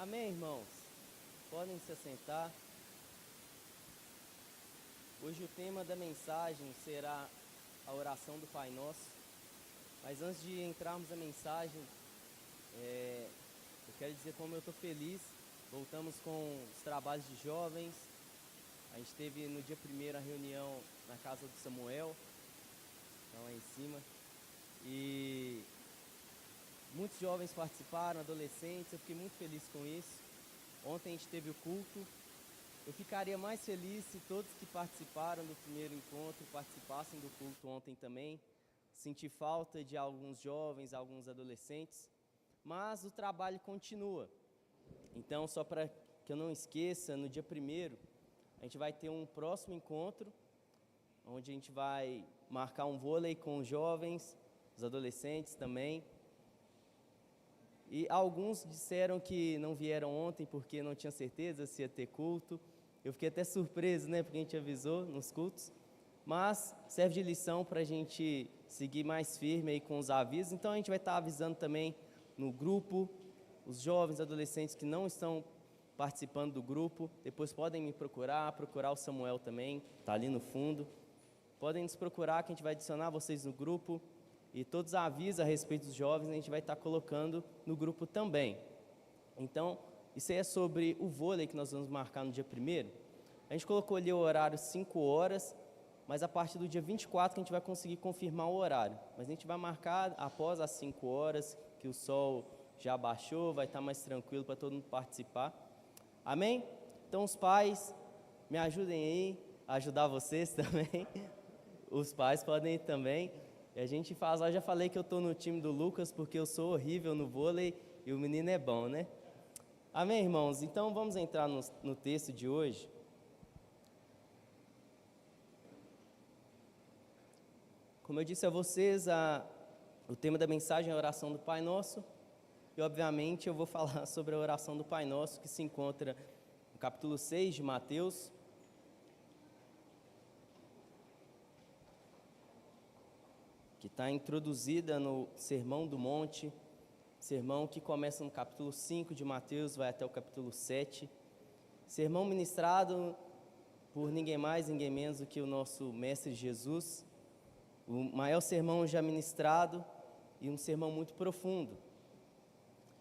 Amém, irmãos? Podem se assentar. Hoje o tema da mensagem será a oração do Pai Nosso. Mas antes de entrarmos na mensagem, eu quero dizer como eu estou feliz. Voltamos com os trabalhos de jovens. A gente teve no dia 1º a reunião na casa do Samuel, então lá em cima. E muitos jovens participaram, adolescentes, eu fiquei muito feliz com isso. Ontem a gente teve o culto. Eu ficaria mais feliz se todos que participaram do primeiro encontro participassem do culto ontem também. Senti falta de alguns jovens, alguns adolescentes, mas o trabalho continua. Então, só para que eu não esqueça, no dia 1º, a gente vai ter um próximo encontro, onde a gente vai marcar um vôlei com os jovens, os adolescentes também. E alguns disseram que não vieram ontem porque não tinham certeza se ia ter culto. Eu fiquei até surpreso, né, porque a gente avisou nos cultos. Mas serve de lição para a gente seguir mais firme aí com os avisos. Então a gente vai estar avisando também no grupo, os jovens, adolescentes que não estão participando do grupo. Depois podem me procurar o Samuel também, está ali no fundo. Podem nos procurar que a gente vai adicionar vocês no grupo. E todos os avisos a respeito dos jovens a gente vai estar colocando no grupo também. Então, isso aí é sobre o vôlei que nós vamos marcar no dia 1º. A gente colocou ali o horário 5 horas, mas a partir do dia 24 que a gente vai conseguir confirmar o horário. Mas a gente vai marcar após as 5 horas, que o sol já baixou, vai estar mais tranquilo para todo mundo participar. Amém? Então os pais, me ajudem aí a ajudar vocês também. Os pais podem ir também. E a gente faz, eu já falei que eu estou no time do Lucas porque eu sou horrível no vôlei e o menino é bom, né? Amém, irmãos? Então vamos entrar no texto de hoje. Como eu disse a vocês, o tema da mensagem é a oração do Pai Nosso. E obviamente eu vou falar sobre a oração do Pai Nosso que se encontra no capítulo 6 de Mateus. Que está introduzida no Sermão do Monte, sermão que começa no capítulo 5 de Mateus, vai até o capítulo 7. Sermão ministrado por ninguém mais, ninguém menos do que o nosso Mestre Jesus. O maior sermão já ministrado e um sermão muito profundo.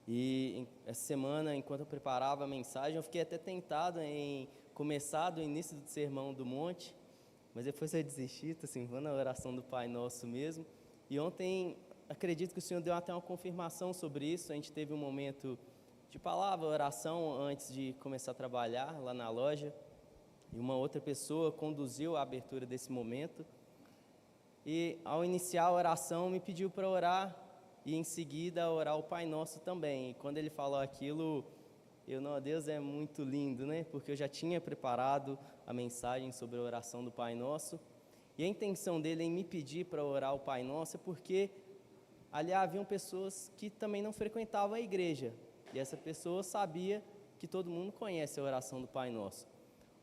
E essa semana, enquanto eu preparava a mensagem, eu fiquei até tentado em começar do início do Sermão do Monte, mas depois eu desisti, assim, vou na oração do Pai Nosso mesmo. E ontem, acredito que o Senhor deu até uma confirmação sobre isso. A gente teve um momento de palavra, oração, antes de começar a trabalhar lá na loja. E uma outra pessoa conduziu a abertura desse momento. E ao iniciar a oração, me pediu para orar e em seguida orar o Pai Nosso também. E quando ele falou aquilo, Deus é muito lindo, né? Porque eu já tinha preparado a mensagem sobre a oração do Pai Nosso. E a intenção dele em me pedir para orar o Pai Nosso é porque ali haviam pessoas que também não frequentavam a igreja. E essa pessoa sabia que todo mundo conhece a oração do Pai Nosso.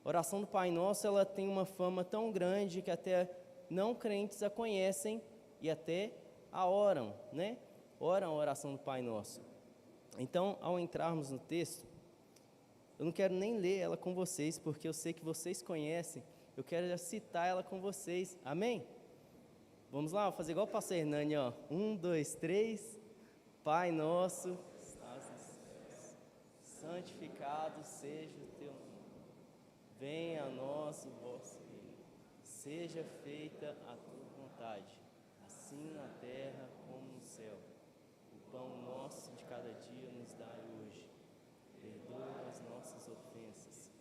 A oração do Pai Nosso, ela tem uma fama tão grande que até não crentes a conhecem e até a oram, né? Oram a oração do Pai Nosso. Então, ao entrarmos no texto, eu não quero nem ler ela com vocês, porque eu sei que vocês conhecem. Eu quero citar ela com vocês. Amém? Vamos lá, vou fazer igual o pastor Hernani, ó. 1, 2, 3. Pai nosso, estás nos céus, santificado seja o teu nome. Venha a nós o vosso reino. Seja feita a tua vontade, assim na terra como no céu. O pão nosso de cada dia nos dai hoje. Perdoa as nossas ofensas,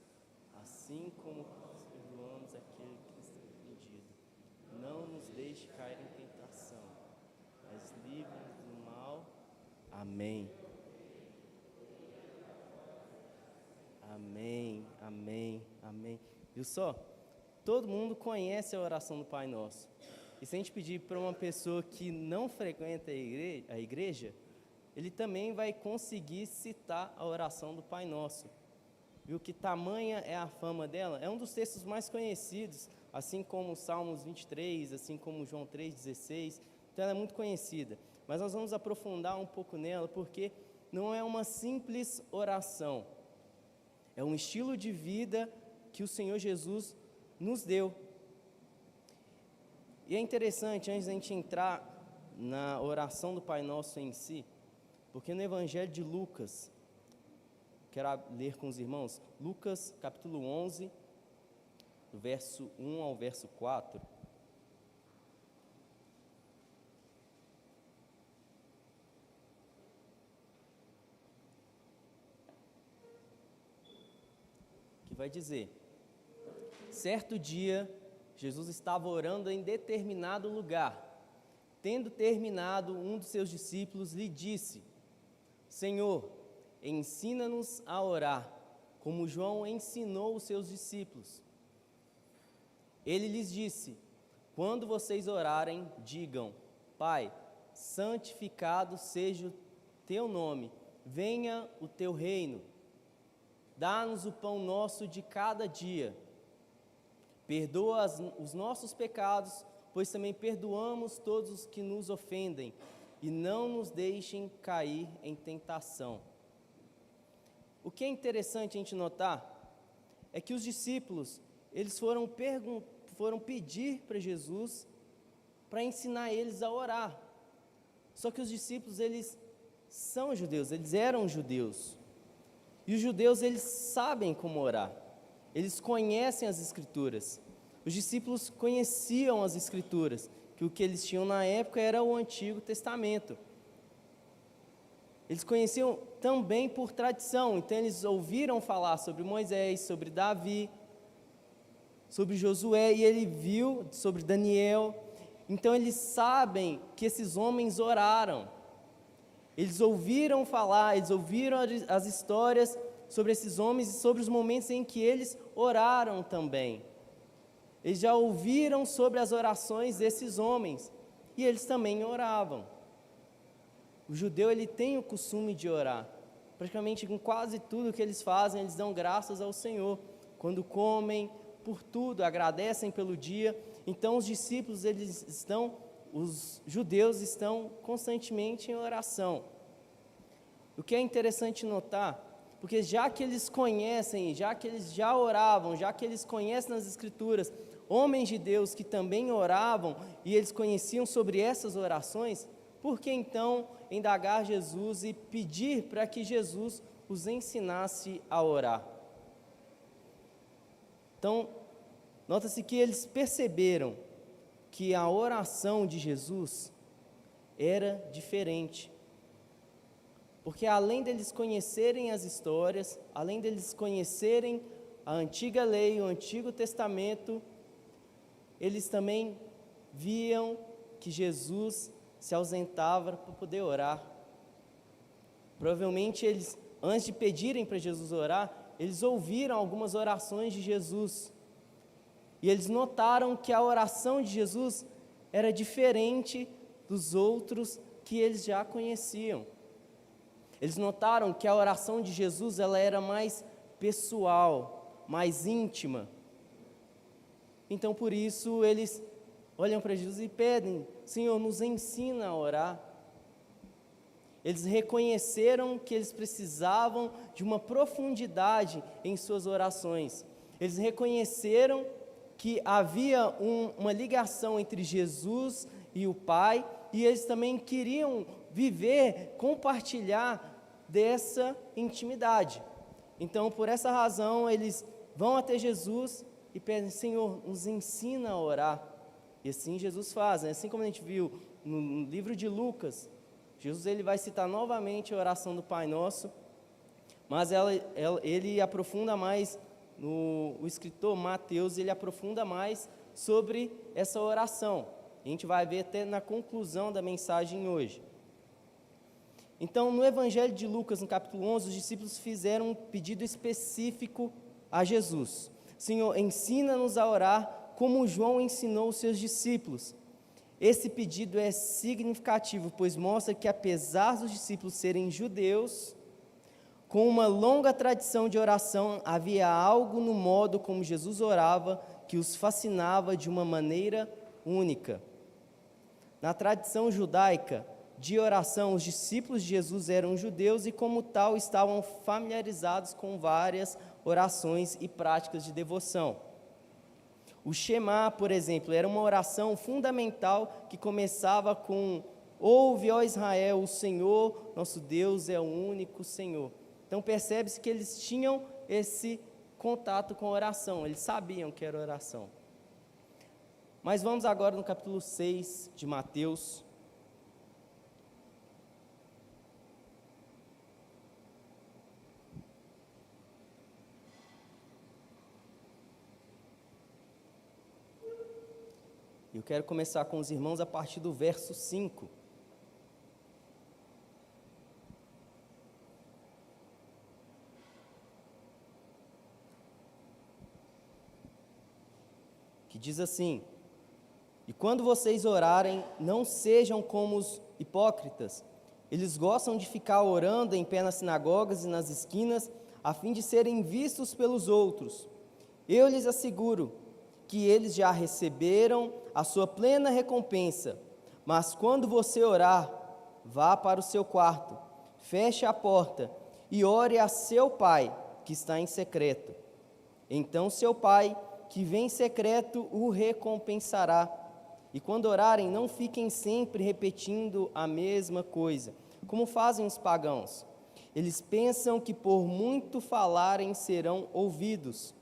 assim como nós perdoamos aquele que nos tem ofendido. Não nos deixe cair em tentação, mas livra-nos do mal. Amém. Amém, amém, amém. Viu só? Todo mundo conhece a oração do Pai Nosso. E se a gente pedir para uma pessoa que não frequenta a igreja, ele também vai conseguir citar a oração do Pai Nosso. Viu que tamanha é a fama dela? É um dos textos mais conhecidos, assim como o Salmos 23, assim como João 3,16. Então ela é muito conhecida. Mas nós vamos aprofundar um pouco nela, porque não é uma simples oração, é um estilo de vida que o Senhor Jesus nos deu. E é interessante, antes da gente entrar na oração do Pai Nosso em si, porque no Evangelho de Lucas, quero ler com os irmãos, Lucas capítulo 11, do verso 1 ao verso 4. Que vai dizer: certo dia, Jesus estava orando em determinado lugar. Tendo terminado, um dos seus discípulos lhe disse: Senhor, ensina-nos a orar, como João ensinou os seus discípulos. Ele lhes disse: quando vocês orarem, digam: Pai, santificado seja o teu nome, venha o teu reino. Dá-nos o pão nosso de cada dia. Perdoa os nossos pecados, pois também perdoamos todos os que nos ofendem, e não nos deixem cair em tentação. O que é interessante a gente notar é que os discípulos, eles foram pedir para Jesus para ensinar eles a orar. Só que os discípulos, eles são judeus, eles eram judeus. E os judeus, eles sabem como orar. Eles conhecem as Escrituras. Os discípulos conheciam as Escrituras, que o que eles tinham na época era o Antigo Testamento. Eles conheciam também por tradição, então eles ouviram falar sobre Moisés, sobre Davi, sobre Josué, e ele viu sobre Daniel. Então eles sabem que esses homens oraram. Eles ouviram falar, eles ouviram as histórias sobre esses homens e sobre os momentos em que eles oraram também. Eles já ouviram sobre as orações desses homens e eles também oravam. O judeu, ele tem o costume de orar. Praticamente com quase tudo que eles fazem, eles dão graças ao Senhor. Quando comem, por tudo, agradecem pelo dia. Então os discípulos, os judeus estão constantemente em oração. O que é interessante notar, porque já que eles conhecem, já que eles já oravam, já que eles conhecem nas Escrituras, homens de Deus que também oravam e eles conheciam sobre essas orações, por que então indagar Jesus e pedir para que Jesus os ensinasse a orar? Então, nota-se que eles perceberam que a oração de Jesus era diferente. Porque além deles conhecerem as histórias, além deles conhecerem a antiga lei, o Antigo Testamento, eles também viam que Jesus se ausentava para poder orar. Provavelmente eles, antes de pedirem para Jesus orar, eles ouviram algumas orações de Jesus. E eles notaram que a oração de Jesus era diferente dos outros que eles já conheciam. Eles notaram que a oração de Jesus, ela era mais pessoal, mais íntima. Então, por isso, eles olham para Jesus e pedem: Senhor, nos ensina a orar. Eles reconheceram que eles precisavam de uma profundidade em suas orações. Eles reconheceram que havia uma ligação entre Jesus e o Pai, e eles também queriam viver, compartilhar dessa intimidade. Então, por essa razão, eles vão até Jesus e pedem: Senhor, nos ensina a orar. E assim Jesus faz, né? Assim como a gente viu no livro de Lucas, Jesus ele vai citar novamente a oração do Pai Nosso, mas ele aprofunda mais, o escritor Mateus, ele aprofunda mais sobre essa oração. A gente vai ver até na conclusão da mensagem hoje. Então, no Evangelho de Lucas, no capítulo 11, os discípulos fizeram um pedido específico a Jesus: Senhor, ensina-nos a orar como João ensinou os seus discípulos. Esse pedido é significativo, pois mostra que, apesar dos discípulos serem judeus, com uma longa tradição de oração, havia algo no modo como Jesus orava que os fascinava de uma maneira única. Na tradição judaica, de oração. Os discípulos de Jesus eram judeus e, como tal, estavam familiarizados com várias orações e práticas de devoção. O Shema, por exemplo, era uma oração fundamental que começava com: ouve, ó Israel, o Senhor, nosso Deus é o único Senhor. Então percebe-se que eles tinham esse contato com a oração, eles sabiam que era oração. Mas vamos agora no capítulo 6 de Mateus. Eu quero começar com os irmãos a partir do verso 5. Que diz assim: e quando vocês orarem, não sejam como os hipócritas. Eles gostam de ficar orando em pé nas sinagogas e nas esquinas, a fim de serem vistos pelos outros. Eu lhes asseguro que eles já receberam a sua plena recompensa. Mas quando você orar, vá para o seu quarto, feche a porta e ore a seu pai, que está em secreto. Então seu pai, que vem em secreto, o recompensará. E quando orarem, não fiquem sempre repetindo a mesma coisa, como fazem os pagãos. Eles pensam que por muito falarem serão ouvidos.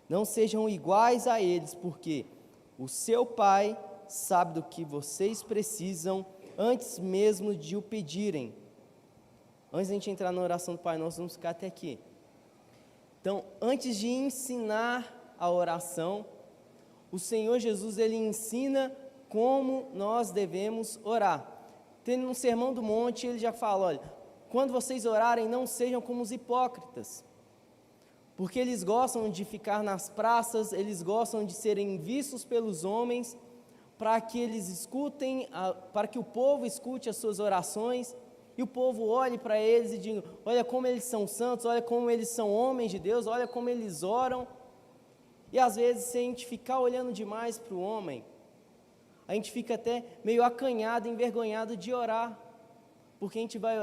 Não sejam iguais a eles, porque o seu Pai sabe do que vocês precisam antes mesmo de o pedirem. Antes de a gente entrar na oração do Pai Nosso, vamos ficar até aqui. Então, antes de ensinar a oração, o Senhor Jesus, Ele ensina como nós devemos orar. Tendo no Sermão do Monte, Ele já fala: olha, quando vocês orarem, não sejam como os hipócritas, porque eles gostam de ficar nas praças, eles gostam de serem vistos pelos homens, para que eles escutem, para que o povo escute as suas orações, e o povo olhe para eles e diga: olha como eles são santos, olha como eles são homens de Deus, olha como eles oram. E às vezes, se a gente ficar olhando demais para o homem, a gente fica até meio acanhado, envergonhado de orar, porque a gente vai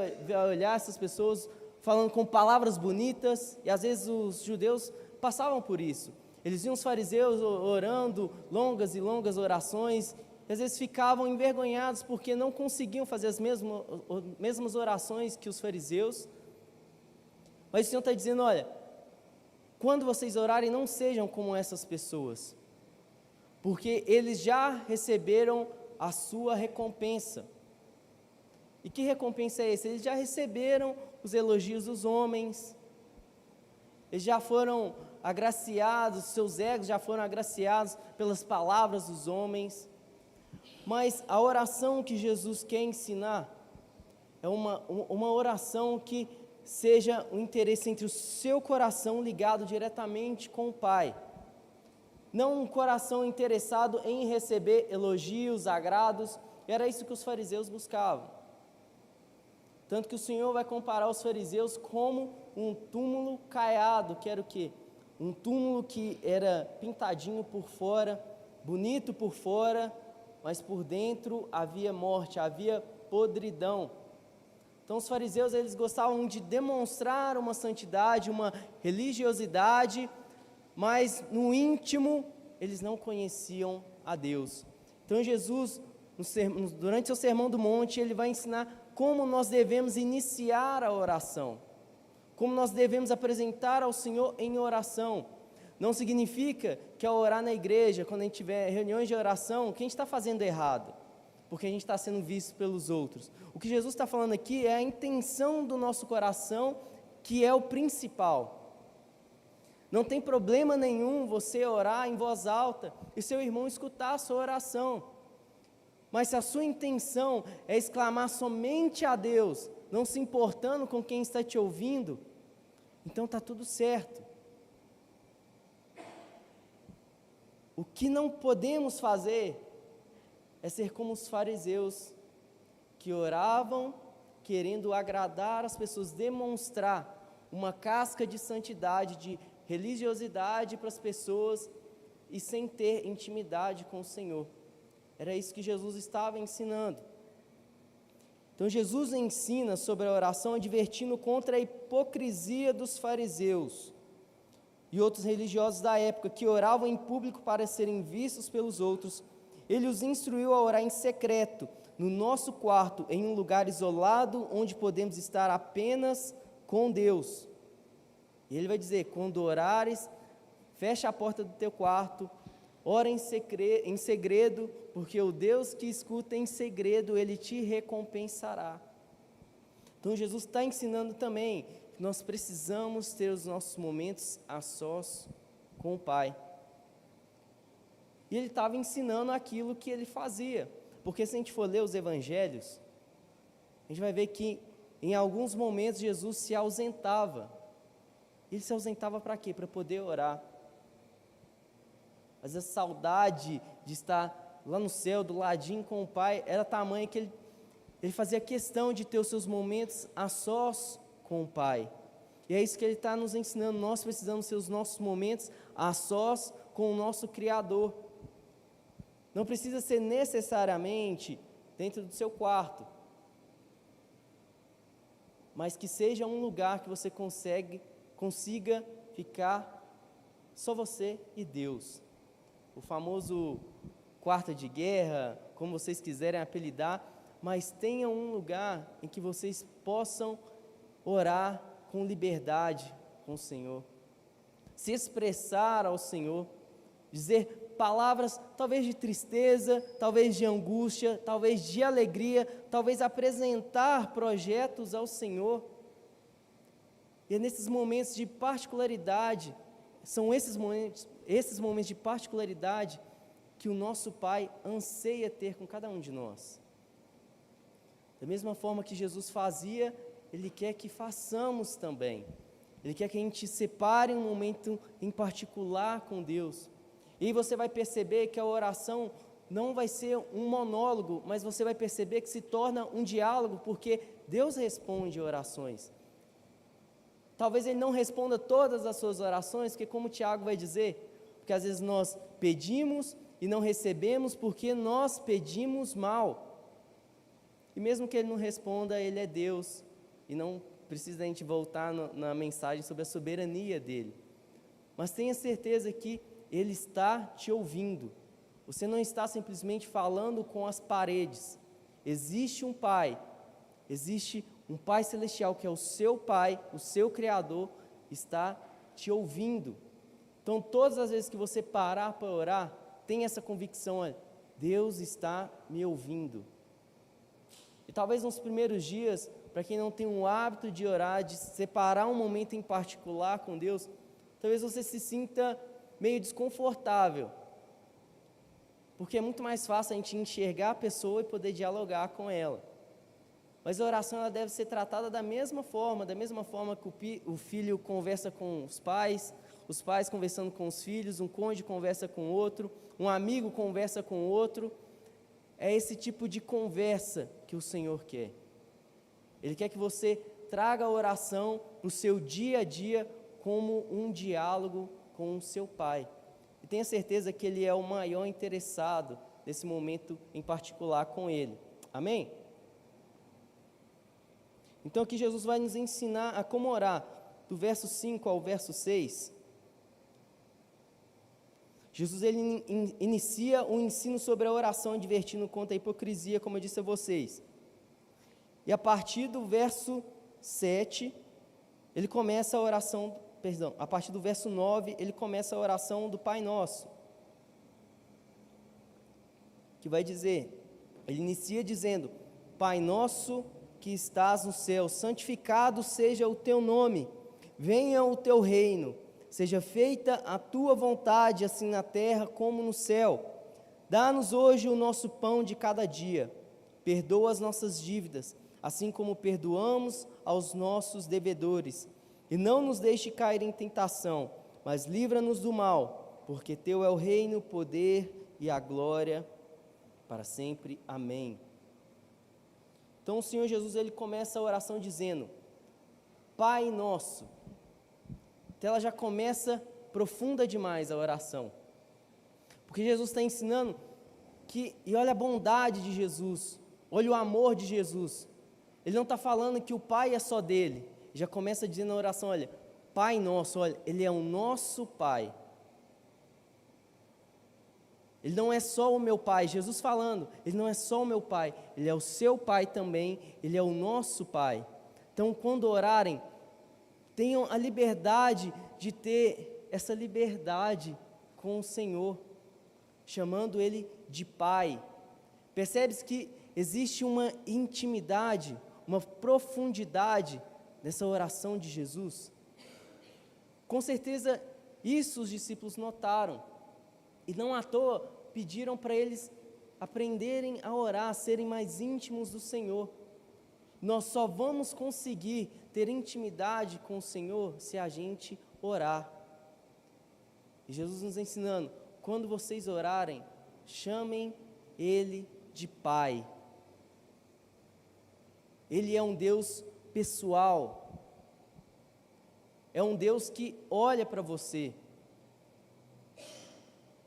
olhar essas pessoas falando com palavras bonitas, e às vezes os judeus passavam por isso. Eles viam os fariseus orando longas e longas orações, e às vezes ficavam envergonhados porque não conseguiam fazer as mesmas orações que os fariseus. Mas o Senhor está dizendo: olha, quando vocês orarem, não sejam como essas pessoas, porque eles já receberam a sua recompensa. E que recompensa é essa? Eles já receberam os elogios dos homens, eles já foram agraciados, seus egos já foram agraciados pelas palavras dos homens. Mas a oração que Jesus quer ensinar é uma oração que seja o interesse entre o seu coração ligado diretamente com o Pai. Não um coração interessado em receber elogios, agrados. Era isso que os fariseus buscavam. Tanto que o Senhor vai comparar os fariseus como um túmulo caiado, que era o quê? Um túmulo que era pintadinho por fora, bonito por fora, mas por dentro havia morte, havia podridão. Então os fariseus, eles gostavam de demonstrar uma santidade, uma religiosidade, mas no íntimo eles não conheciam a Deus. Então Jesus, durante seu Sermão do Monte, ele vai ensinar como nós devemos iniciar a oração, como nós devemos apresentar ao Senhor em oração. Não significa que ao orar na igreja, quando a gente tiver reuniões de oração, que a gente está fazendo errado, porque a gente está sendo visto pelos outros. O que Jesus está falando aqui é a intenção do nosso coração, que é o principal. Não tem problema nenhum você orar em voz alta e seu irmão escutar a sua oração. Mas se a sua intenção é exclamar somente a Deus, não se importando com quem está te ouvindo, então está tudo certo. O que não podemos fazer é ser como os fariseus, que oravam querendo agradar as pessoas, demonstrar uma casca de santidade, de religiosidade para as pessoas, e sem ter intimidade com o Senhor. Era isso que Jesus estava ensinando. Então Jesus ensina sobre a oração advertindo contra a hipocrisia dos fariseus e outros religiosos da época que oravam em público para serem vistos pelos outros. Ele os instruiu a orar em secreto, no nosso quarto, em um lugar isolado, onde podemos estar apenas com Deus. E ele vai dizer: quando orares, fecha a porta do teu quarto, ora em segredo, porque o Deus que escuta em segredo, Ele te recompensará. Então Jesus está ensinando também que nós precisamos ter os nossos momentos a sós com o Pai. E Ele estava ensinando aquilo que Ele fazia, porque se a gente for ler os evangelhos, a gente vai ver que em alguns momentos Jesus se ausentava. Ele se ausentava para quê? Para poder orar. Mas a saudade de estar lá no céu, do ladinho com o Pai, era tamanha que ele fazia questão de ter os seus momentos a sós com o Pai. E é isso que ele está nos ensinando. Nós precisamos ter os nossos momentos a sós com o nosso Criador. Não precisa ser necessariamente dentro do seu quarto, mas que seja um lugar que você consiga ficar só você e Deus. O famoso quarto de guerra, como vocês quiserem apelidar, mas tenha um lugar em que vocês possam orar com liberdade com o Senhor, se expressar ao Senhor, dizer palavras talvez de tristeza, talvez de angústia, talvez de alegria, talvez apresentar projetos ao Senhor. E é nesses momentos de particularidade, são esses momentos de particularidade que o nosso Pai anseia ter com cada um de nós. Da mesma forma que Jesus fazia, Ele quer que façamos também. Ele quer que a gente separe um momento em particular com Deus. E aí você vai perceber que a oração não vai ser um monólogo, mas você vai perceber que se torna um diálogo, porque Deus responde orações. Talvez Ele não responda todas as suas orações, porque como o Tiago vai dizer, porque às vezes nós pedimos e não recebemos porque nós pedimos mal. E mesmo que Ele não responda, Ele é Deus, e não precisa a gente voltar na mensagem sobre a soberania dEle. Mas tenha certeza que Ele está te ouvindo. Você não está simplesmente falando com as paredes. Existe um Pai, existe um Pai Celestial que é o seu Pai, o seu Criador, está te ouvindo. Então todas as vezes que você parar para orar, tenha essa convicção, olha, Deus está me ouvindo. E talvez nos primeiros dias, para quem não tem um hábito de orar, de separar um momento em particular com Deus, talvez você se sinta meio desconfortável, porque é muito mais fácil a gente enxergar a pessoa e poder dialogar com ela. Mas a oração ela deve ser tratada da mesma forma que o filho conversa com os pais conversando com os filhos, um cônjuge conversa com o outro, um amigo conversa com o outro. É esse tipo de conversa que o Senhor quer. Ele quer que você traga a oração para o seu dia a dia como um diálogo com o seu Pai. E tenha certeza que Ele é o maior interessado nesse momento em particular com Ele. Amém? Então aqui Jesus vai nos ensinar a como orar, do verso 5 ao verso 6. Jesus ele inicia o ensino sobre a oração, advertindo contra a hipocrisia, como eu disse a vocês. E a partir do verso 7, ele começa a oração, a partir do verso 9, ele começa a oração do Pai Nosso, que vai dizer, ele inicia dizendo, Pai Nosso que estás no céu, santificado seja o teu nome, venha o teu reino, seja feita a tua vontade, assim na terra como no céu. Dá-nos hoje o nosso pão de cada dia, perdoa as nossas dívidas, assim como perdoamos aos nossos devedores, e não nos deixe cair em tentação, mas livra-nos do mal, porque teu é o reino, o poder e a glória para sempre. Amém. Então o Senhor Jesus ele começa a oração dizendo, Pai Nosso. Então ela já começa profunda demais a oração, porque Jesus está ensinando e olha a bondade de Jesus, olha o amor de Jesus, Ele não está falando que o Pai é só dele. Já começa dizendo na oração, olha, Pai nosso, olha, Ele é o nosso Pai. Ele não é só o meu Pai, Jesus falando, Ele não é só o meu Pai, Ele é o seu Pai também, Ele é o nosso Pai. Então, quando orarem, tenham a liberdade de ter essa liberdade com o Senhor, chamando Ele de Pai. Percebe-se que existe uma intimidade, uma profundidade nessa oração de Jesus. Com certeza, isso os discípulos notaram. E não à toa pediram para eles aprenderem a orar, a serem mais íntimos do Senhor. Nós só vamos conseguir ter intimidade com o Senhor se a gente orar. E Jesus nos ensinando, quando vocês orarem, chamem Ele de Pai. Ele é um Deus pessoal. É um Deus que olha para você.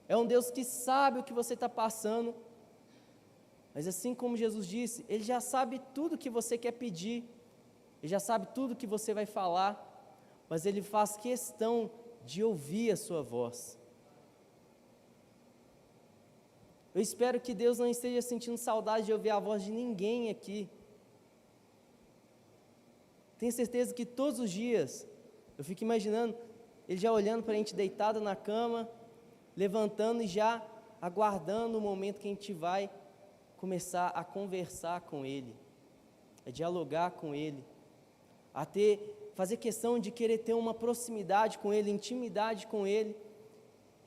É um Deus que sabe o que você está passando. Mas assim como Jesus disse, Ele já sabe tudo que você quer pedir. Ele já sabe tudo que você vai falar. Mas Ele faz questão de ouvir a sua voz. Eu espero que Deus não esteja sentindo saudade de ouvir a voz de ninguém aqui. Tenho certeza que todos os dias, eu fico imaginando, Ele já olhando para a gente deitado na cama, levantando e já aguardando o momento que a gente vai começar a conversar com Ele, a dialogar com Ele, fazer questão de querer ter uma proximidade com Ele, intimidade com Ele.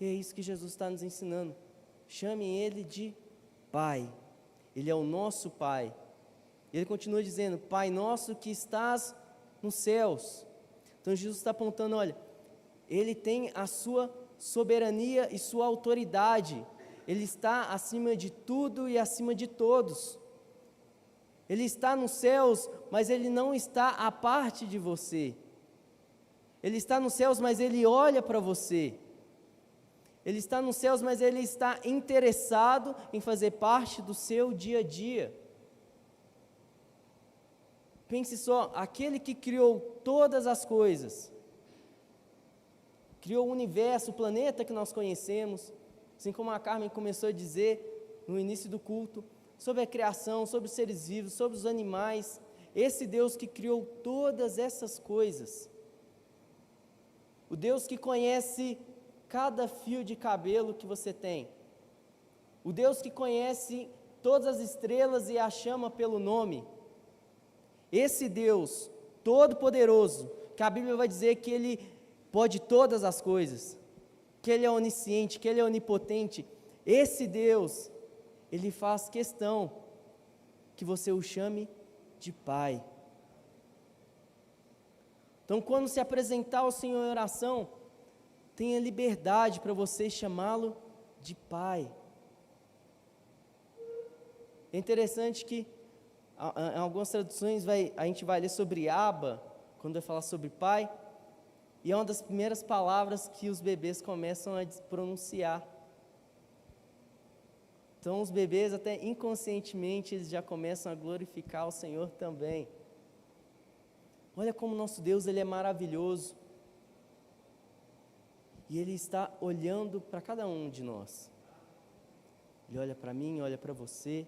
E é isso que Jesus está nos ensinando. Chamem Ele de Pai. Ele é o nosso Pai. Ele continua dizendo, Pai nosso que estás nos céus. Então Jesus está apontando, olha, Ele tem a sua soberania e sua autoridade. Ele está acima de tudo e acima de todos. Ele está nos céus, mas Ele não está à parte de você. Ele está nos céus, mas Ele olha para você. Ele está nos céus, mas Ele está interessado em fazer parte do seu dia a dia. Pense só, aquele que criou todas as coisas, criou o universo, o planeta que nós conhecemos, assim como a Carmen começou a dizer no início do culto, sobre a criação, sobre os seres vivos, sobre os animais, esse Deus que criou todas essas coisas, o Deus que conhece cada fio de cabelo que você tem, o Deus que conhece todas as estrelas e a chama pelo nome, esse Deus todo-poderoso, que a Bíblia vai dizer que Ele pode todas as coisas, que Ele é onisciente, que Ele é onipotente, esse Deus, Ele faz questão que você o chame de Pai. Então, quando se apresentar ao Senhor em oração, tenha liberdade para você chamá-lo de Pai. É interessante que em algumas traduções a gente vai ler sobre Abba, quando vai falar sobre Pai, e é uma das primeiras palavras que os bebês começam a pronunciar. Então os bebês até inconscientemente eles já começam a glorificar o Senhor também. Olha como nosso Deus, Ele é maravilhoso. E Ele está olhando para cada um de nós. Ele olha para mim, olha para você.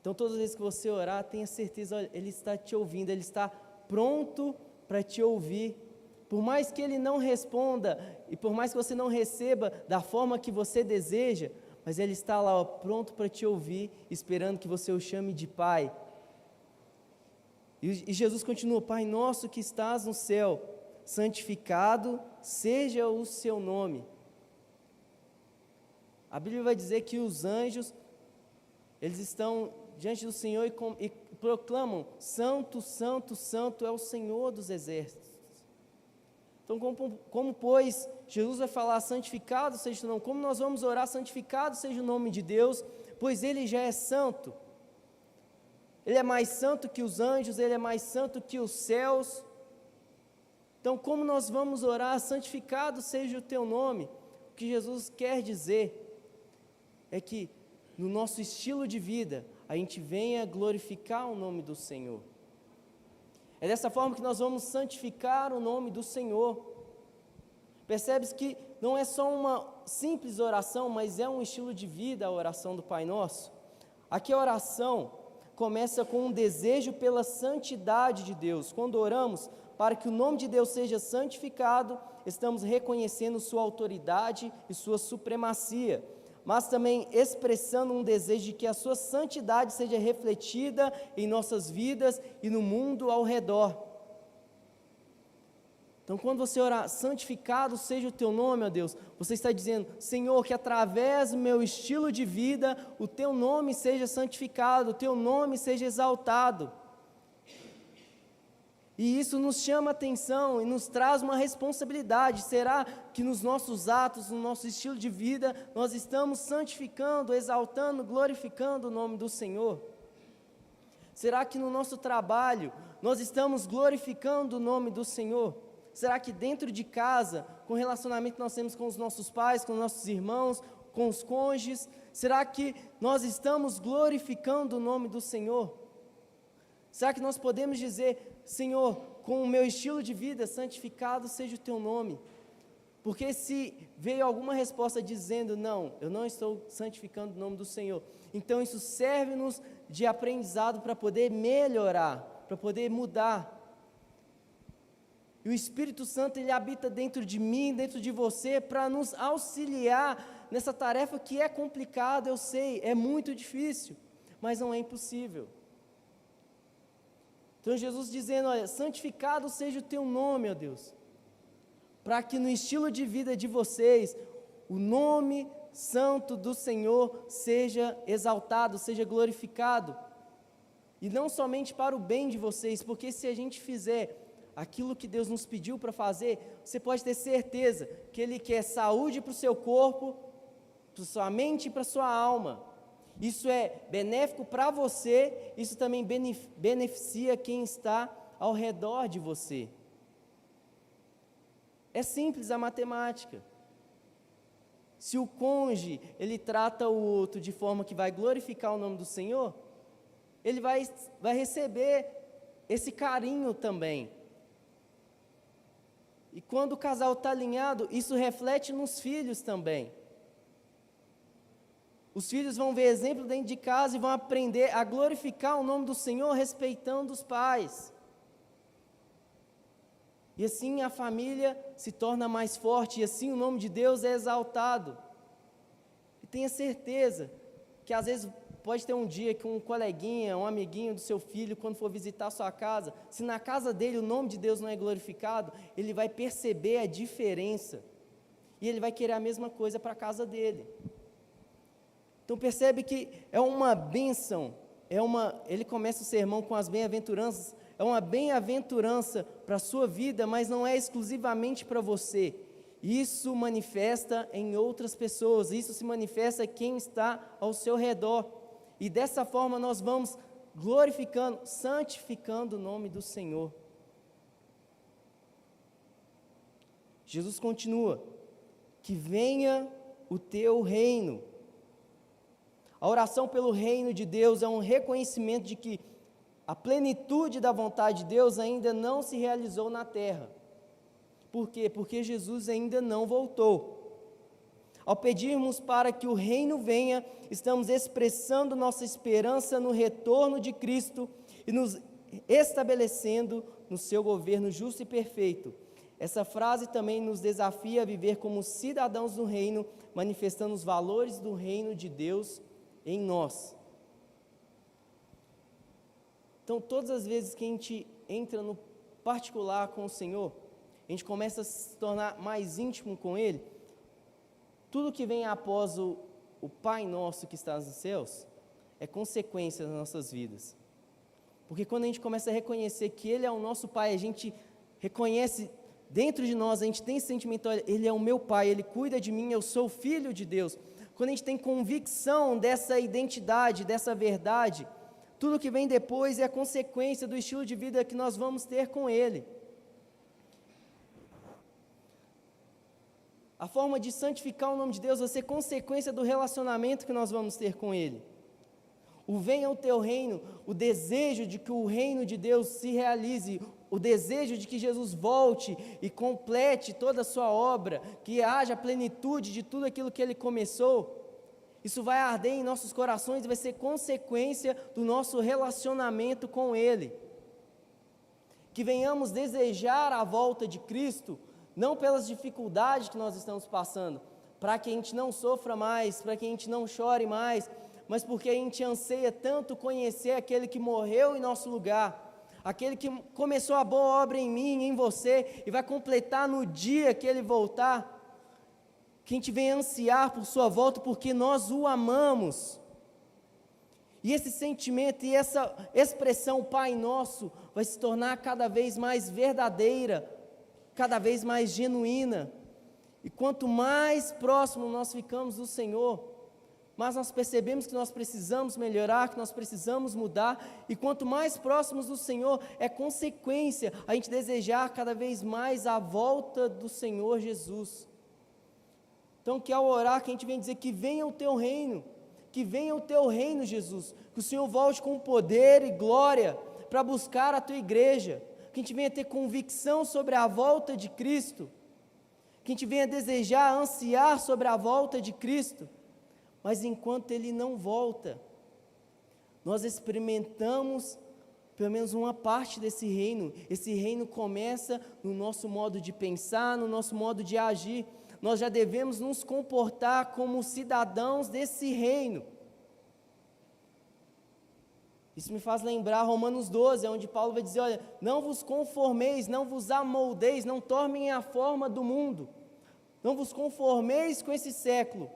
Então todas as vezes que você orar, tenha certeza, olha, Ele está te ouvindo, Ele está pronto para te ouvir. Por mais que Ele não responda, e por mais que você não receba da forma que você deseja, mas Ele está lá, ó, pronto para te ouvir, esperando que você o chame de Pai. E Jesus continua, Pai nosso que estás no céu, santificado seja o seu nome. A Bíblia vai dizer que os anjos, eles estão diante do Senhor e proclamam, santo, santo, santo é o Senhor dos exércitos. Então, como pois, Jesus vai falar, santificado seja o nome, como nós vamos orar, santificado seja o nome de Deus, pois Ele já é santo. Ele é mais santo que os anjos, Ele é mais santo que os céus. Então, como nós vamos orar, santificado seja o teu nome? O que Jesus quer dizer é que no nosso estilo de vida, a gente venha glorificar o nome do Senhor. É dessa forma que nós vamos santificar o nome do Senhor. Percebes que não é só uma simples oração, mas é um estilo de vida a oração do Pai Nosso? Aqui a oração começa com um desejo pela santidade de Deus. Quando oramos para que o nome de Deus seja santificado, estamos reconhecendo sua autoridade e sua supremacia, mas também expressando um desejo de que a sua santidade seja refletida em nossas vidas e no mundo ao redor. Então, quando você orar, santificado seja o teu nome, ó Deus, você está dizendo, Senhor, que através do meu estilo de vida, o teu nome seja santificado, o teu nome seja exaltado. E isso nos chama a atenção e nos traz uma responsabilidade. Será que nos nossos atos, no nosso estilo de vida, nós estamos santificando, exaltando, glorificando o nome do Senhor? Será que no nosso trabalho, nós estamos glorificando o nome do Senhor? Será que dentro de casa, com o relacionamento que nós temos com os nossos pais, com os nossos irmãos, com os cônjuges, será que nós estamos glorificando o nome do Senhor? Será que nós podemos dizer, Senhor, com o meu estilo de vida, santificado seja o teu nome? Porque se veio alguma resposta dizendo, não, eu não estou santificando o nome do Senhor, então isso serve-nos de aprendizado para poder melhorar, para poder mudar. E o Espírito Santo, ele habita dentro de mim, dentro de você, para nos auxiliar nessa tarefa que é complicada, eu sei, é muito difícil, mas não é impossível. Então Jesus dizendo, olha, santificado seja o teu nome, ó Deus, para que no estilo de vida de vocês, o nome santo do Senhor seja exaltado, seja glorificado, e não somente para o bem de vocês, porque se a gente fizer aquilo que Deus nos pediu para fazer, você pode ter certeza que Ele quer saúde para o seu corpo, para a sua mente e para a sua alma. Isso é benéfico para você, isso também beneficia quem está ao redor de você. É simples a matemática. Se o cônjuge, ele trata o outro de forma que vai glorificar o nome do Senhor, ele vai receber esse carinho também. E quando o casal está alinhado, isso reflete nos filhos também. Os filhos vão ver exemplo dentro de casa e vão aprender a glorificar o nome do Senhor, respeitando os pais. E assim a família se torna mais forte, e assim o nome de Deus é exaltado. E tenha certeza que às vezes pode ter um dia que um coleguinha, um amiguinho do seu filho, quando for visitar a sua casa, se na casa dele o nome de Deus não é glorificado, ele vai perceber a diferença, e ele vai querer a mesma coisa para a casa dele. Então percebe que é uma bênção, ele começa o sermão com as bem-aventuranças, é uma bem-aventurança para a sua vida, mas não é exclusivamente para você. Isso manifesta em outras pessoas, isso se manifesta em quem está ao seu redor. E dessa forma nós vamos glorificando, santificando o nome do Senhor. Jesus continua, que venha o teu reino. A oração pelo reino de Deus é um reconhecimento de que a plenitude da vontade de Deus ainda não se realizou na terra. Por quê? Porque Jesus ainda não voltou. Ao pedirmos para que o reino venha, estamos expressando nossa esperança no retorno de Cristo e nos estabelecendo no seu governo justo e perfeito. Essa frase também nos desafia a viver como cidadãos do reino, manifestando os valores do reino de Deus em nós. Então, todas as vezes que a gente entra no particular com o Senhor, a gente começa a se tornar mais íntimo com Ele. Tudo que vem após o Pai Nosso que está nos céus é consequência das nossas vidas. Porque quando a gente começa a reconhecer que Ele é o nosso Pai, a gente reconhece dentro de nós, a gente tem esse sentimento, olha, Ele é o meu Pai, Ele cuida de mim, eu sou filho de Deus. Quando a gente tem convicção dessa identidade, dessa verdade, tudo que vem depois é a consequência do estilo de vida que nós vamos ter com Ele. A forma de santificar o nome de Deus vai ser consequência do relacionamento que nós vamos ter com Ele. O venha o teu reino, o desejo de que o reino de Deus se realize, o desejo de que Jesus volte e complete toda a sua obra, que haja plenitude de tudo aquilo que Ele começou. Isso vai arder em nossos corações e vai ser consequência do nosso relacionamento com Ele. Que venhamos desejar a volta de Cristo, não pelas dificuldades que nós estamos passando, para que a gente não sofra mais, para que a gente não chore mais, mas porque a gente anseia tanto conhecer aquele que morreu em nosso lugar, aquele que começou a boa obra em mim, em você, e vai completar no dia que Ele voltar, que a gente venha ansiar por sua volta, porque nós o amamos. E esse sentimento e essa expressão Pai Nosso vai se tornar cada vez mais verdadeira, cada vez mais genuína. E quanto mais próximo nós ficamos do Senhor, mas nós percebemos que nós precisamos melhorar, que nós precisamos mudar, e quanto mais próximos do Senhor, é consequência a gente desejar cada vez mais a volta do Senhor Jesus. Então, que ao orar, que a gente vem dizer que venha o teu reino, que venha o teu reino, Jesus, que o Senhor volte com poder e glória para buscar a tua igreja, que a gente venha ter convicção sobre a volta de Cristo, que a gente venha desejar, ansiar sobre a volta de Cristo. Mas enquanto Ele não volta, nós experimentamos pelo menos uma parte desse reino. Esse reino começa no nosso modo de pensar, no nosso modo de agir. Nós já devemos nos comportar como cidadãos desse reino. Isso me faz lembrar Romanos 12, onde Paulo vai dizer, olha, não vos conformeis, não vos amoldeis, não tornem a forma do mundo, não vos conformeis com esse século,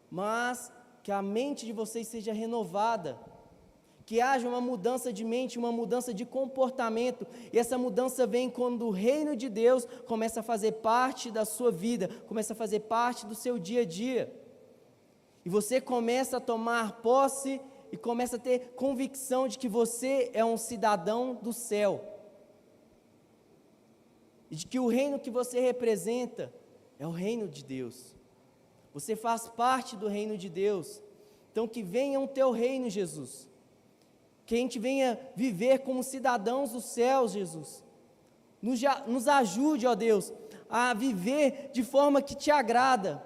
mas que a mente de vocês seja renovada, que haja uma mudança de mente, uma mudança de comportamento, e essa mudança vem quando o reino de Deus começa a fazer parte da sua vida, começa a fazer parte do seu dia a dia, e você começa a tomar posse, e começa a ter convicção de que você é um cidadão do céu, e de que o reino que você representa é o reino de Deus. Você faz parte do reino de Deus. Então que venha o teu reino, Jesus. Que a gente venha viver como cidadãos dos céus, Jesus. Nos ajude, ó Deus, a viver de forma que te agrada.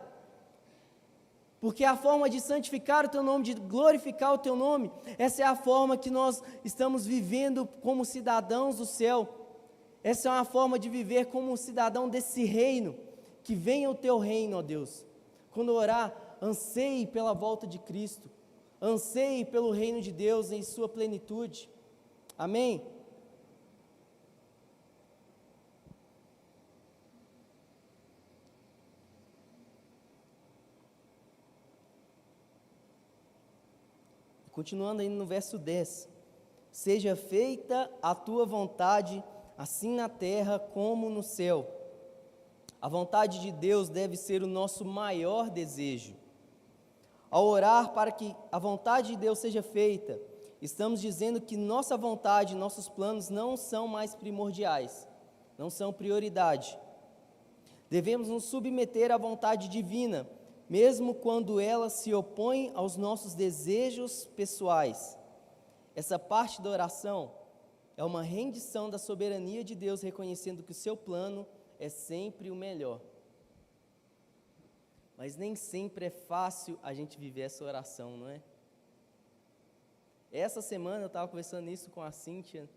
Porque a forma de santificar o teu nome, de glorificar o teu nome, essa é a forma que nós estamos vivendo como cidadãos do céu. Essa é uma forma de viver como um cidadão desse reino. Que venha o teu reino, ó Deus. Quando orar, anseie pela volta de Cristo, anseie pelo reino de Deus em sua plenitude. Amém? Continuando aí no verso 10, seja feita a tua vontade, assim na terra como no céu. A vontade de Deus deve ser o nosso maior desejo. Ao orar para que a vontade de Deus seja feita, estamos dizendo que nossa vontade, nossos planos não são mais primordiais, não são prioridade. Devemos nos submeter à vontade divina, mesmo quando ela se opõe aos nossos desejos pessoais. Essa parte da oração é uma rendição da soberania de Deus, reconhecendo que o seu plano é sempre o melhor. Mas nem sempre é fácil a gente viver essa oração, não é? Essa semana eu estava conversando isso com a Cíntia,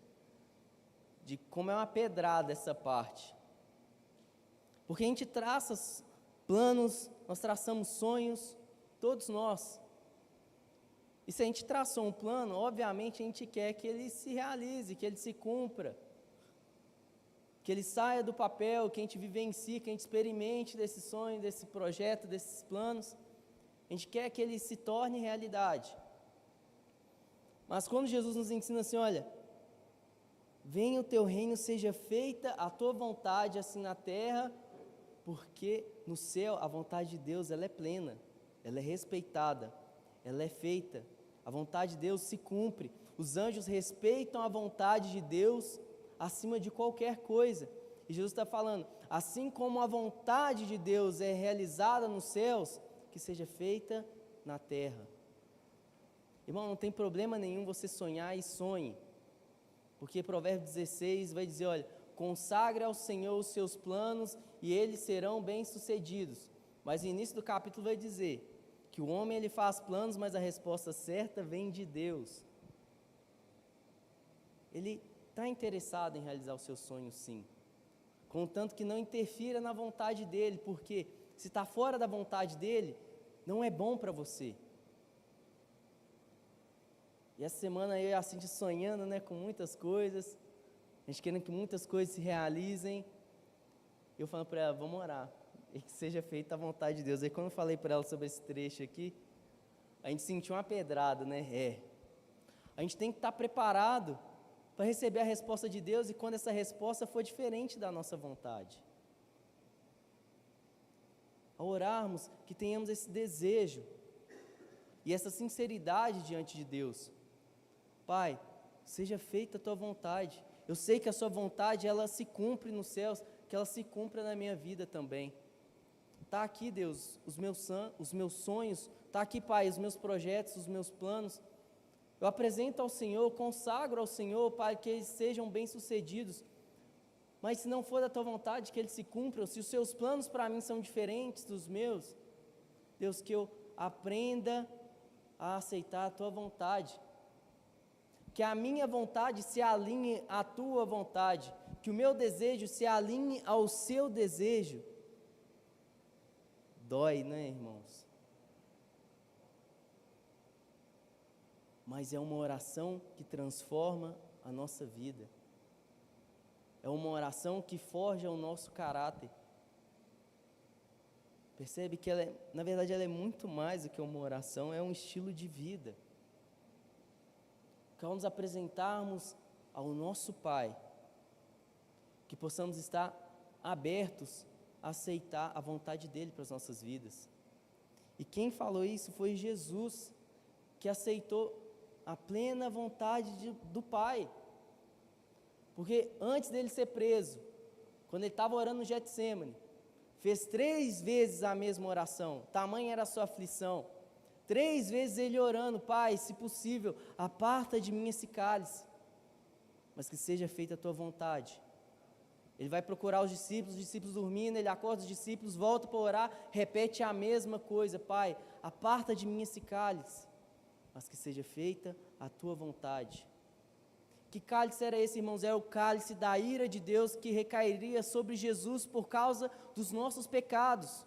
de como é uma pedrada essa parte. Porque a gente traça planos, nós traçamos sonhos, todos nós. E se a gente traçou um plano, obviamente a gente quer que ele se realize, que ele se cumpra, que ele saia do papel, que a gente vivencie, que a gente experimente desse sonho, desse projeto, desses planos. A gente quer que ele se torne realidade. Mas quando Jesus nos ensina assim, olha, venha o teu reino, seja feita a tua vontade, assim na terra, porque no céu a vontade de Deus ela é plena, ela é respeitada, ela é feita. A vontade de Deus se cumpre. Os anjos respeitam a vontade de Deus acima de qualquer coisa. E Jesus está falando, assim como a vontade de Deus é realizada nos céus, que seja feita na terra. Irmão, não tem problema nenhum você sonhar e sonhe. Porque Provérbios 16 vai dizer, olha, consagre ao Senhor os seus planos e eles serão bem-sucedidos. Mas no início do capítulo vai dizer que o homem ele faz planos, mas a resposta certa vem de Deus. Ele está interessado em realizar os seus sonhos, sim. Contanto que não interfira na vontade dele, porque se está fora da vontade dele, não é bom para você. E essa semana eu e a Cintia sonhando, com muitas coisas, a gente querendo que muitas coisas se realizem. Eu falando para ela, vamos orar, e que seja feita a vontade de Deus. Aí quando eu falei para ela sobre esse trecho aqui, a gente sentiu uma pedrada, A gente tem que estar preparado para receber a resposta de Deus e quando essa resposta for diferente da nossa vontade. Ao orarmos, que tenhamos esse desejo e essa sinceridade diante de Deus. Pai, seja feita a Tua vontade. Eu sei que a Sua vontade, ela se cumpre nos céus, que ela se cumpra na minha vida também. Está aqui, Deus, os meus sonhos, está aqui, Pai, os meus projetos, os meus planos. Eu apresento ao Senhor, consagro ao Senhor, Pai, que eles sejam bem-sucedidos. Mas se não for da Tua vontade que eles se cumpram, se os Seus planos para mim são diferentes dos meus, Deus, que eu aprenda a aceitar a Tua vontade. Que a minha vontade se alinhe à Tua vontade. Que o meu desejo se alinhe ao Seu desejo. Dói, irmãos? Mas é uma oração que transforma a nossa vida. É uma oração que forja o nosso caráter. Percebe que na verdade ela é muito mais do que uma oração, é um estilo de vida. Que ao nos apresentarmos ao nosso Pai, que possamos estar abertos a aceitar a vontade dEle para as nossas vidas. E quem falou isso foi Jesus, que aceitou a plena vontade do Pai. Porque antes dele ser preso, quando ele estava orando no Getsêmani, fez 3 vezes a mesma oração, tamanha era a sua aflição. 3 vezes ele orando, Pai, se possível, aparta de mim esse cálice, mas que seja feita a Tua vontade. Ele vai procurar os discípulos dormindo, ele acorda os discípulos, volta para orar, repete a mesma coisa, Pai, aparta de mim esse cálice, mas que seja feita a Tua vontade. Que cálice era esse, irmãos? Era o cálice da ira de Deus que recairia sobre Jesus por causa dos nossos pecados.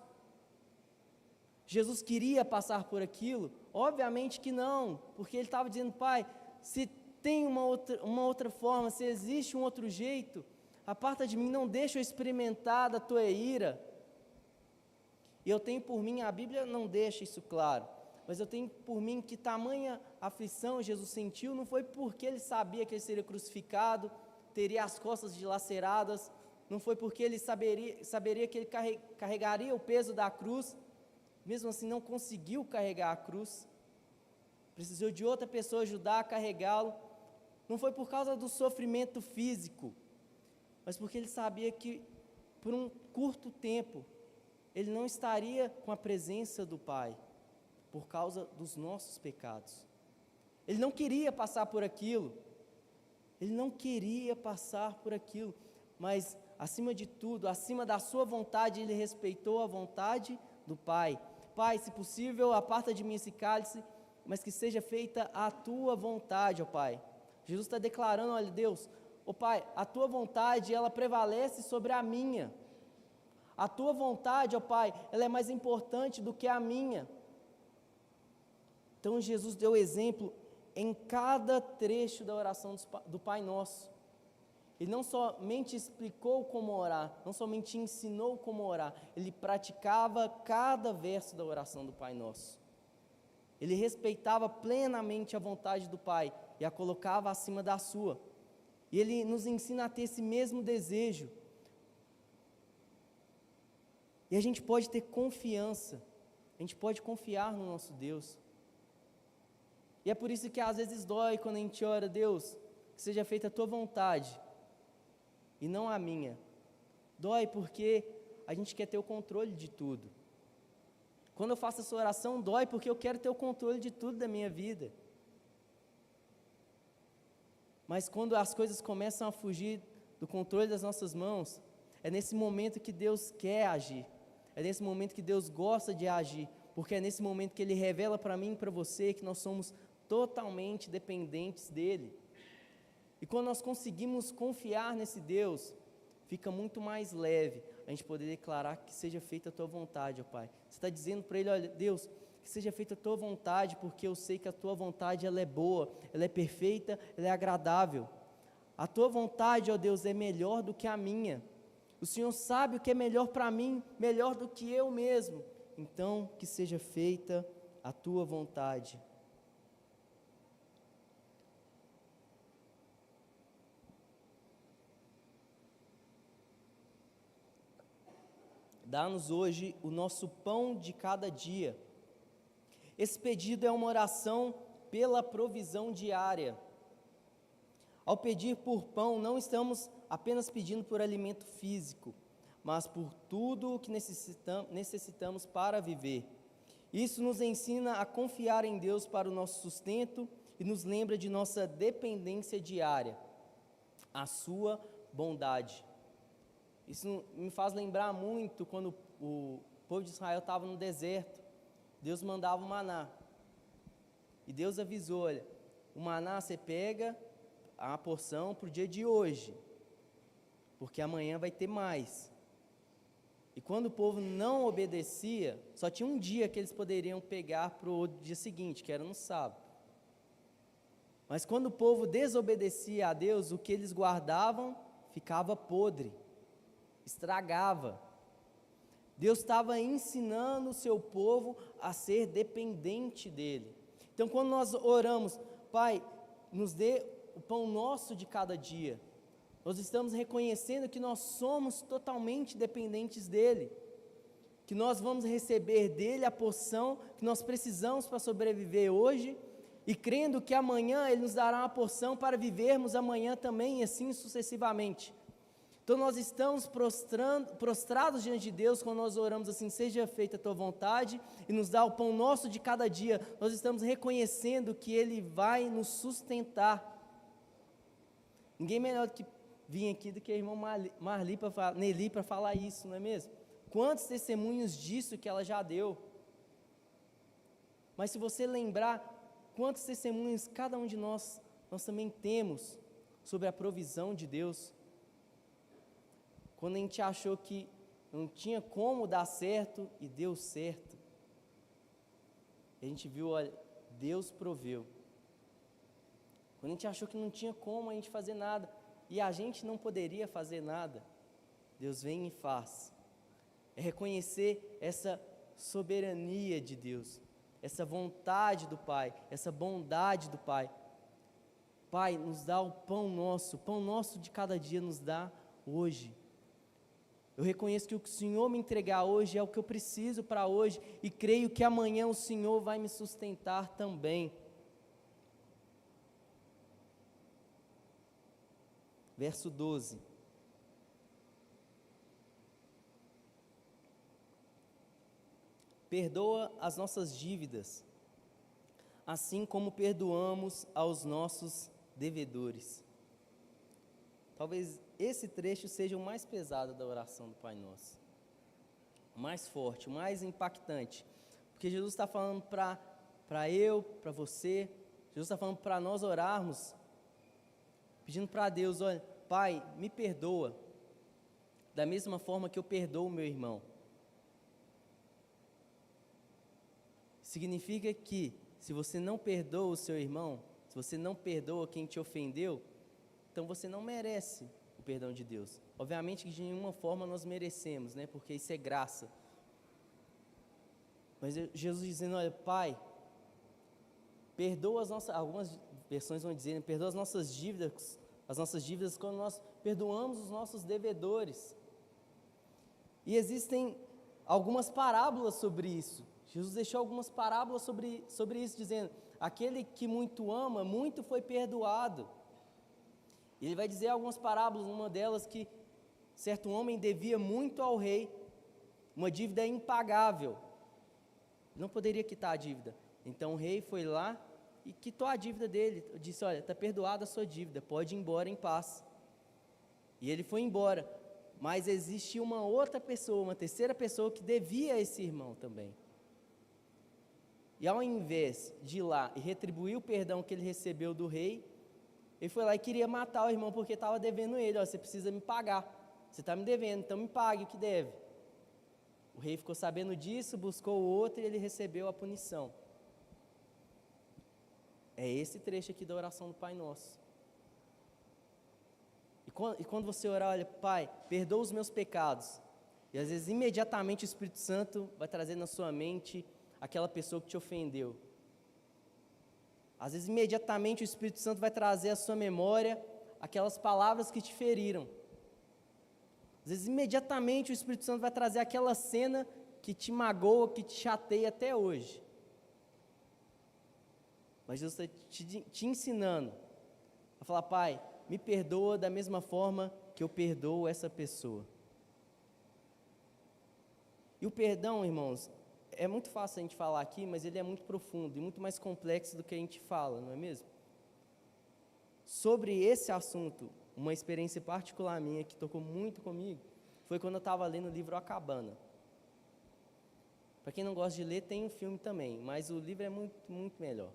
Jesus queria passar por aquilo? Obviamente que não, porque ele estava dizendo, Pai, se tem uma outra forma, se existe um outro jeito, aparta de mim, não deixa eu experimentar da Tua ira. E eu tenho por mim, a Bíblia não deixa isso claro, mas eu tenho por mim que tamanha aflição Jesus sentiu, não foi porque ele sabia que ele seria crucificado, teria as costas dilaceradas, não foi porque ele saberia que ele carregaria o peso da cruz, mesmo assim não conseguiu carregar a cruz, precisou de outra pessoa ajudar a carregá-lo, não foi por causa do sofrimento físico, mas porque ele sabia que por um curto tempo, ele não estaria com a presença do Pai, por causa dos nossos pecados. Ele não queria passar por aquilo, mas acima de tudo, acima da sua vontade, ele respeitou a vontade do Pai. Pai, se possível, aparta de mim esse cálice, mas que seja feita a Tua vontade, ó Pai. Jesus está declarando, olha Deus, ó Pai, a Tua vontade, ela prevalece sobre a minha. A Tua vontade, ó Pai, ela é mais importante do que a minha. Então Jesus deu exemplo em cada trecho da oração do Pai Nosso. Ele não somente explicou como orar, não somente ensinou como orar, ele praticava cada verso da oração do Pai Nosso. Ele respeitava plenamente a vontade do Pai e a colocava acima da sua. E ele nos ensina a ter esse mesmo desejo. E a gente pode ter confiança, a gente pode confiar no nosso Deus. E é por isso que às vezes dói quando a gente ora, Deus, que seja feita a Tua vontade e não a minha. Dói porque a gente quer ter o controle de tudo. Quando eu faço essa oração, dói porque eu quero ter o controle de tudo da minha vida. Mas quando as coisas começam a fugir do controle das nossas mãos, é nesse momento que Deus quer agir. É nesse momento que Deus gosta de agir, porque é nesse momento que Ele revela para mim e para você que nós somos totalmente dependentes dEle. E quando nós conseguimos confiar nesse Deus, fica muito mais leve a gente poder declarar que seja feita a Tua vontade, ó Pai. Você está dizendo para Ele, olha, Deus, que seja feita a Tua vontade, porque eu sei que a Tua vontade ela é boa, ela é perfeita, ela é agradável. A Tua vontade, ó Deus, é melhor do que a minha. O Senhor sabe o que é melhor para mim, melhor do que eu mesmo. Então, que seja feita a Tua vontade. Dá-nos hoje o nosso pão de cada dia. Esse pedido é uma oração pela provisão diária. Ao pedir por pão, não estamos apenas pedindo por alimento físico, mas por tudo o que necessitamos para viver. Isso nos ensina a confiar em Deus para o nosso sustento e nos lembra de nossa dependência diária, a sua bondade. Isso me faz lembrar muito quando o povo de Israel estava no deserto. Deus mandava o maná. E Deus avisou, olha, o maná você pega a porção para o dia de hoje, porque amanhã vai ter mais. E quando o povo não obedecia, só tinha um dia que eles poderiam pegar para o dia seguinte, que era no sábado. Mas quando o povo desobedecia a Deus, o que eles guardavam ficava podre, estragava. Deus estava ensinando o seu povo a ser dependente dele. Então, quando nós oramos, Pai, nos dê o pão nosso de cada dia, nós estamos reconhecendo que nós somos totalmente dependentes dele, que nós vamos receber dele a porção que nós precisamos para sobreviver hoje, e crendo que amanhã ele nos dará uma porção para vivermos amanhã também, e assim sucessivamente. Então nós estamos prostrados diante de Deus quando nós oramos assim, seja feita a tua vontade, e nos dá o pão nosso de cada dia. Nós estamos reconhecendo que Ele vai nos sustentar. Ninguém melhor do que vir aqui do que a irmã Nelly para falar isso, não é mesmo? Quantos testemunhos disso que ela já deu. Mas se você lembrar, quantos testemunhos cada um de nós também temos sobre a provisão de Deus. Quando a gente achou que não tinha como dar certo e deu certo, a gente viu, olha, Deus proveu. Quando a gente achou que não tinha como a gente fazer nada e a gente não poderia fazer nada, Deus vem e faz. É reconhecer essa soberania de Deus, essa vontade do Pai, essa bondade do Pai. Pai, nos dá o pão nosso de cada dia nos dá hoje. Eu reconheço que o que o Senhor me entregar hoje é o que eu preciso para hoje, e creio que amanhã o Senhor vai me sustentar também. Verso 12. Perdoa as nossas dívidas, assim como perdoamos aos nossos devedores. Talvez esse trecho seja o mais pesado da oração do Pai Nosso, o mais forte, o mais impactante, porque Jesus está falando para eu, para você, Jesus está falando para nós orarmos, pedindo para Deus, olha, Pai, me perdoa, da mesma forma que eu perdoo o meu irmão. Significa que, se você não perdoa o seu irmão, se você não perdoa quem te ofendeu, então você não merece o perdão de Deus. Obviamente que de nenhuma forma nós merecemos, né? Porque isso é graça. Mas Jesus dizendo, olha, Pai, perdoa as nossas, algumas versões vão dizer, perdoa as nossas dívidas quando nós perdoamos os nossos devedores. E existem algumas parábolas sobre isso. Jesus deixou algumas parábolas sobre isso, dizendo, aquele que muito ama, muito foi perdoado. Ele vai dizer algumas parábolas, uma delas que certo homem devia muito ao rei, uma dívida impagável, não poderia quitar a dívida. Então o rei foi lá e quitou a dívida dele. Disse, olha, está perdoada a sua dívida, pode ir embora em paz. E ele foi embora. Mas existia uma outra pessoa, uma terceira pessoa que devia a esse irmão também. E ao invés de ir lá e retribuir o perdão que ele recebeu do rei, ele foi lá e queria matar o irmão porque estava devendo ele. Ó, você precisa me pagar, você está me devendo, então me pague o que deve. O rei ficou sabendo disso, buscou o outro e ele recebeu a punição. É esse trecho aqui da oração do Pai Nosso. E quando você orar, olha, Pai, perdoa os meus pecados. E às vezes imediatamente o Espírito Santo vai trazer na sua mente aquela pessoa que te ofendeu. Às vezes imediatamente o Espírito Santo vai trazer à sua memória aquelas palavras que te feriram. Às vezes imediatamente o Espírito Santo vai trazer aquela cena que te magoa, que te chateia até hoje. Mas Deus está te ensinando a falar, Pai, me perdoa da mesma forma que eu perdoo essa pessoa. E o perdão, irmãos, é muito fácil a gente falar aqui, mas ele é muito profundo e muito mais complexo do que a gente fala, não é mesmo? Sobre esse assunto, uma experiência particular minha que tocou muito comigo, foi quando eu estava lendo o livro A Cabana. Para quem não gosta de ler, tem um filme também, mas o livro é muito, muito melhor.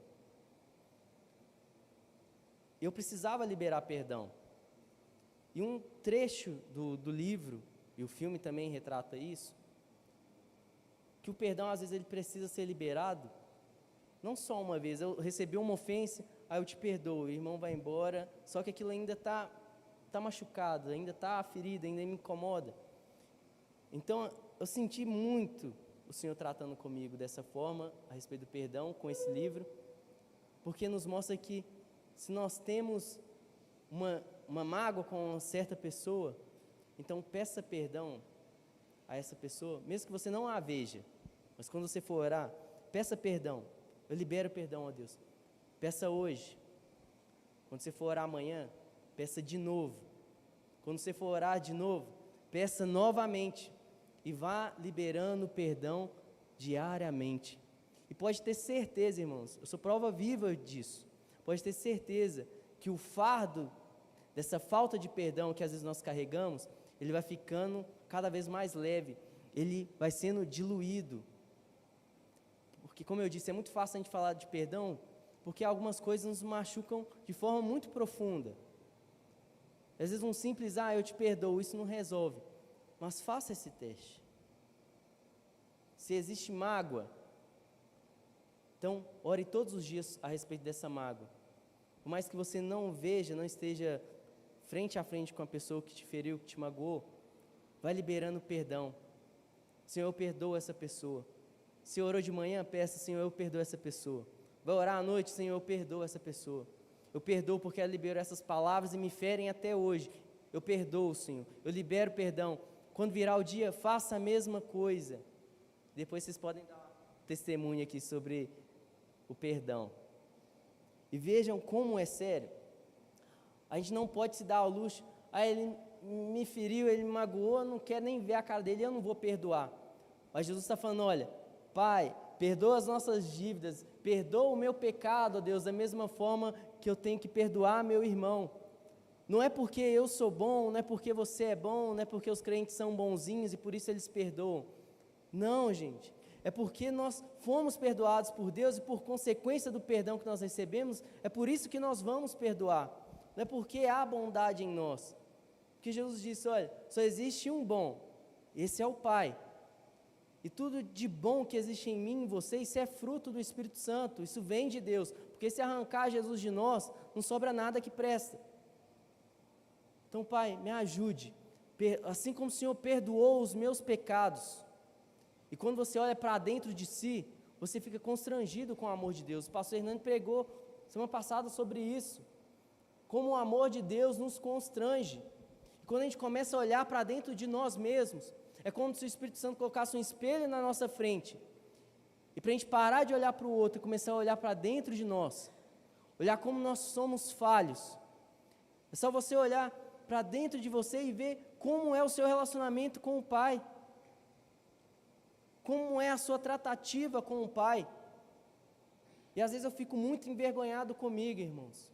Eu precisava liberar perdão. E um trecho do livro, e o filme também retrata isso, que o perdão às vezes ele precisa ser liberado, não só uma vez, eu recebi uma ofensa, aí eu te perdoo, o irmão vai embora, só que aquilo ainda está machucado, ainda está ferido, ainda me incomoda. Então, eu senti muito o Senhor tratando comigo dessa forma, a respeito do perdão, com esse livro, porque nos mostra que se nós temos uma mágoa com uma certa pessoa, então peça perdão a essa pessoa, mesmo que você não a veja, mas quando você for orar, peça perdão, eu libero perdão a Deus, peça hoje, quando você for orar amanhã, peça de novo, quando você for orar de novo, peça novamente, e vá liberando perdão diariamente, e pode ter certeza, irmãos, eu sou prova viva disso, pode ter certeza que o fardo dessa falta de perdão que às vezes nós carregamos, ele vai ficando cada vez mais leve, ele vai sendo diluído. Porque, como eu disse, é muito fácil a gente falar de perdão, porque algumas coisas nos machucam de forma muito profunda. Às vezes um simples, eu te perdoo, isso não resolve. Mas faça esse teste. Se existe mágoa, então ore todos os dias a respeito dessa mágoa. Por mais que você não veja, não esteja frente a frente com a pessoa que te feriu, que te magoou, vai liberando perdão. Senhor, eu perdoo essa pessoa. Se orou de manhã, peça, Senhor, eu perdoo essa pessoa. Vai orar à noite, Senhor, eu perdoo essa pessoa. Eu perdoo porque ela liberou essas palavras e me ferem até hoje. Eu perdoo, Senhor. Eu libero perdão. Quando virar o dia, faça a mesma coisa. Depois vocês podem dar testemunho aqui sobre o perdão. E vejam como é sério. A gente não pode se dar ao luxo, ele me feriu, ele me magoou, eu não quero nem ver a cara dele, eu não vou perdoar. Mas Jesus está falando, olha, Pai, perdoa as nossas dívidas, perdoa o meu pecado, ó Deus, da mesma forma que eu tenho que perdoar meu irmão. Não é porque eu sou bom, não é porque você é bom, não é porque os crentes são bonzinhos e por isso eles perdoam. Não, gente. É porque nós fomos perdoados por Deus e por consequência do perdão que nós recebemos, é por isso que nós vamos perdoar. Não é porque há bondade em nós. Porque Jesus disse, olha, só existe um bom, esse é o Pai. E tudo de bom que existe em mim, em você, isso é fruto do Espírito Santo, isso vem de Deus. Porque se arrancar Jesus de nós, não sobra nada que presta. Então, Pai, me ajude, assim como o Senhor perdoou os meus pecados, e quando você olha para dentro de si, você fica constrangido com o amor de Deus. O pastor Hernando pregou semana passada sobre isso, como o amor de Deus nos constrange. E quando a gente começa a olhar para dentro de nós mesmos, é como se o Espírito Santo colocasse um espelho na nossa frente, e para a gente parar de olhar para o outro e começar a olhar para dentro de nós, olhar como nós somos falhos. É só você olhar para dentro de você e ver como é o seu relacionamento com o Pai. Como é a sua tratativa com o Pai? E às vezes eu fico muito envergonhado comigo, irmãos.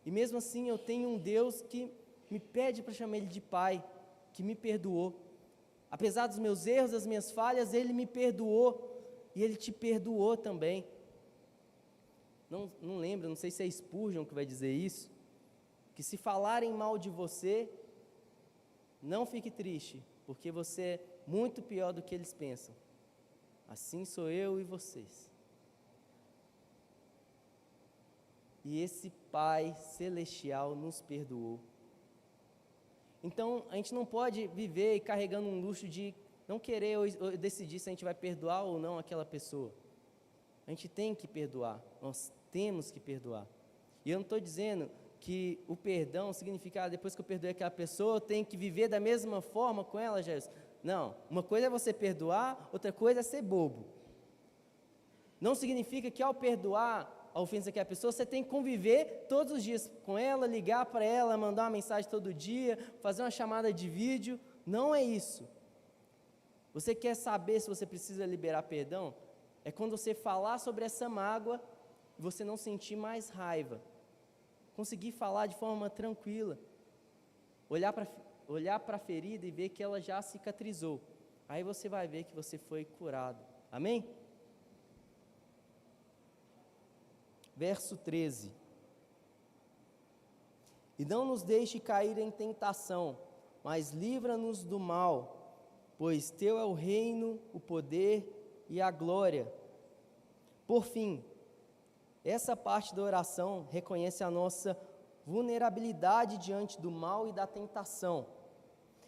E mesmo assim eu tenho um Deus que me pede para chamar Ele de Pai, que me perdoou. Apesar dos meus erros, das minhas falhas, Ele me perdoou. E Ele te perdoou também. Não lembro, não sei se é Spurgeon que vai dizer isso, que se falarem mal de você, não fique triste, porque você é muito pior do que eles pensam. Assim sou eu e vocês. E esse Pai Celestial nos perdoou. Então, a gente não pode viver carregando um luxo de não querer ou decidir se a gente vai perdoar ou não aquela pessoa. A gente tem que perdoar, nós temos que perdoar. E eu não estou dizendo que o perdão significa, depois que eu perdoei aquela pessoa, eu tenho que viver da mesma forma com ela, Jesus. Não, uma coisa é você perdoar, outra coisa é ser bobo. Não significa que ao perdoar a ofensa daquela pessoa, você tem que conviver todos os dias com ela, ligar para ela, mandar uma mensagem todo dia, fazer uma chamada de vídeo. Não é isso. Você quer saber se você precisa liberar perdão? É quando você falar sobre essa mágoa e você não sentir mais raiva. Conseguir falar de forma tranquila. Olhar para a ferida e ver que ela já cicatrizou. Aí você vai ver que você foi curado. Amém? Verso 13. E não nos deixe cair em tentação, mas livra-nos do mal, pois teu é o reino, o poder e a glória. Por fim, essa parte da oração reconhece a nossa vulnerabilidade diante do mal e da tentação.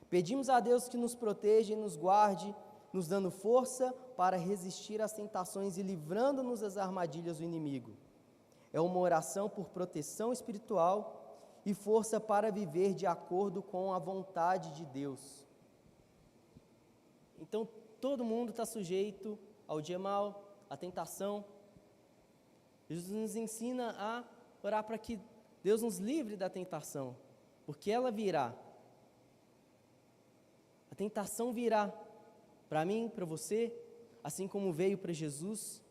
Pedimos a Deus que nos proteja e nos guarde, nos dando força para resistir às tentações e livrando-nos das armadilhas do inimigo. É uma oração por proteção espiritual e força para viver de acordo com a vontade de Deus. Então, todo mundo está sujeito ao dia mau, à tentação. Jesus nos ensina a orar para que Deus nos livre da tentação, porque ela virá. A tentação virá para mim, para você, assim como veio para Jesus.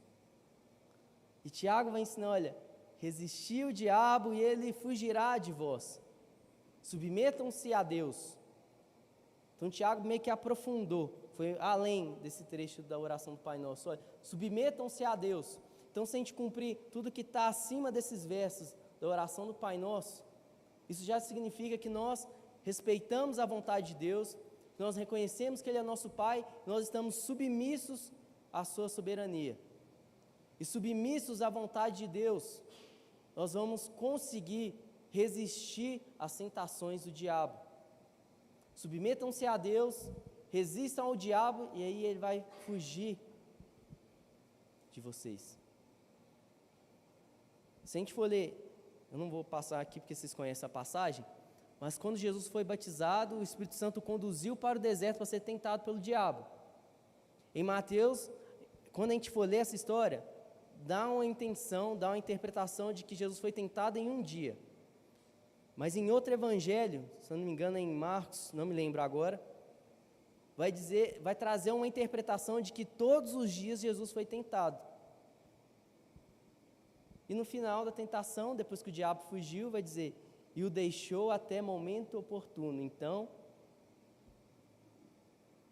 E Tiago vai ensinar, olha, resistir o diabo e ele fugirá de vós. Submetam-se a Deus. Então Tiago meio que aprofundou, foi além desse trecho da oração do Pai Nosso. Olha, submetam-se a Deus. Então, se a gente cumprir tudo que está acima desses versos da oração do Pai Nosso, isso já significa que nós respeitamos a vontade de Deus, nós reconhecemos que Ele é nosso Pai, nós estamos submissos à sua soberania. E submissos à vontade de Deus, nós vamos conseguir resistir às tentações do diabo. Submetam-se a Deus, resistam ao diabo, e aí ele vai fugir de vocês. Se a gente for ler, eu não vou passar aqui porque vocês conhecem a passagem, mas quando Jesus foi batizado, o Espírito Santo o conduziu para o deserto para ser tentado pelo diabo. Em Mateus, quando a gente for ler essa história, dá uma intenção, dá uma interpretação de que Jesus foi tentado em um dia. Mas em outro evangelho, se eu não me engano é em Marcos, não me lembro agora, vai trazer uma interpretação de que todos os dias Jesus foi tentado. E no final da tentação, depois que o diabo fugiu, vai dizer, e o deixou até momento oportuno. Então,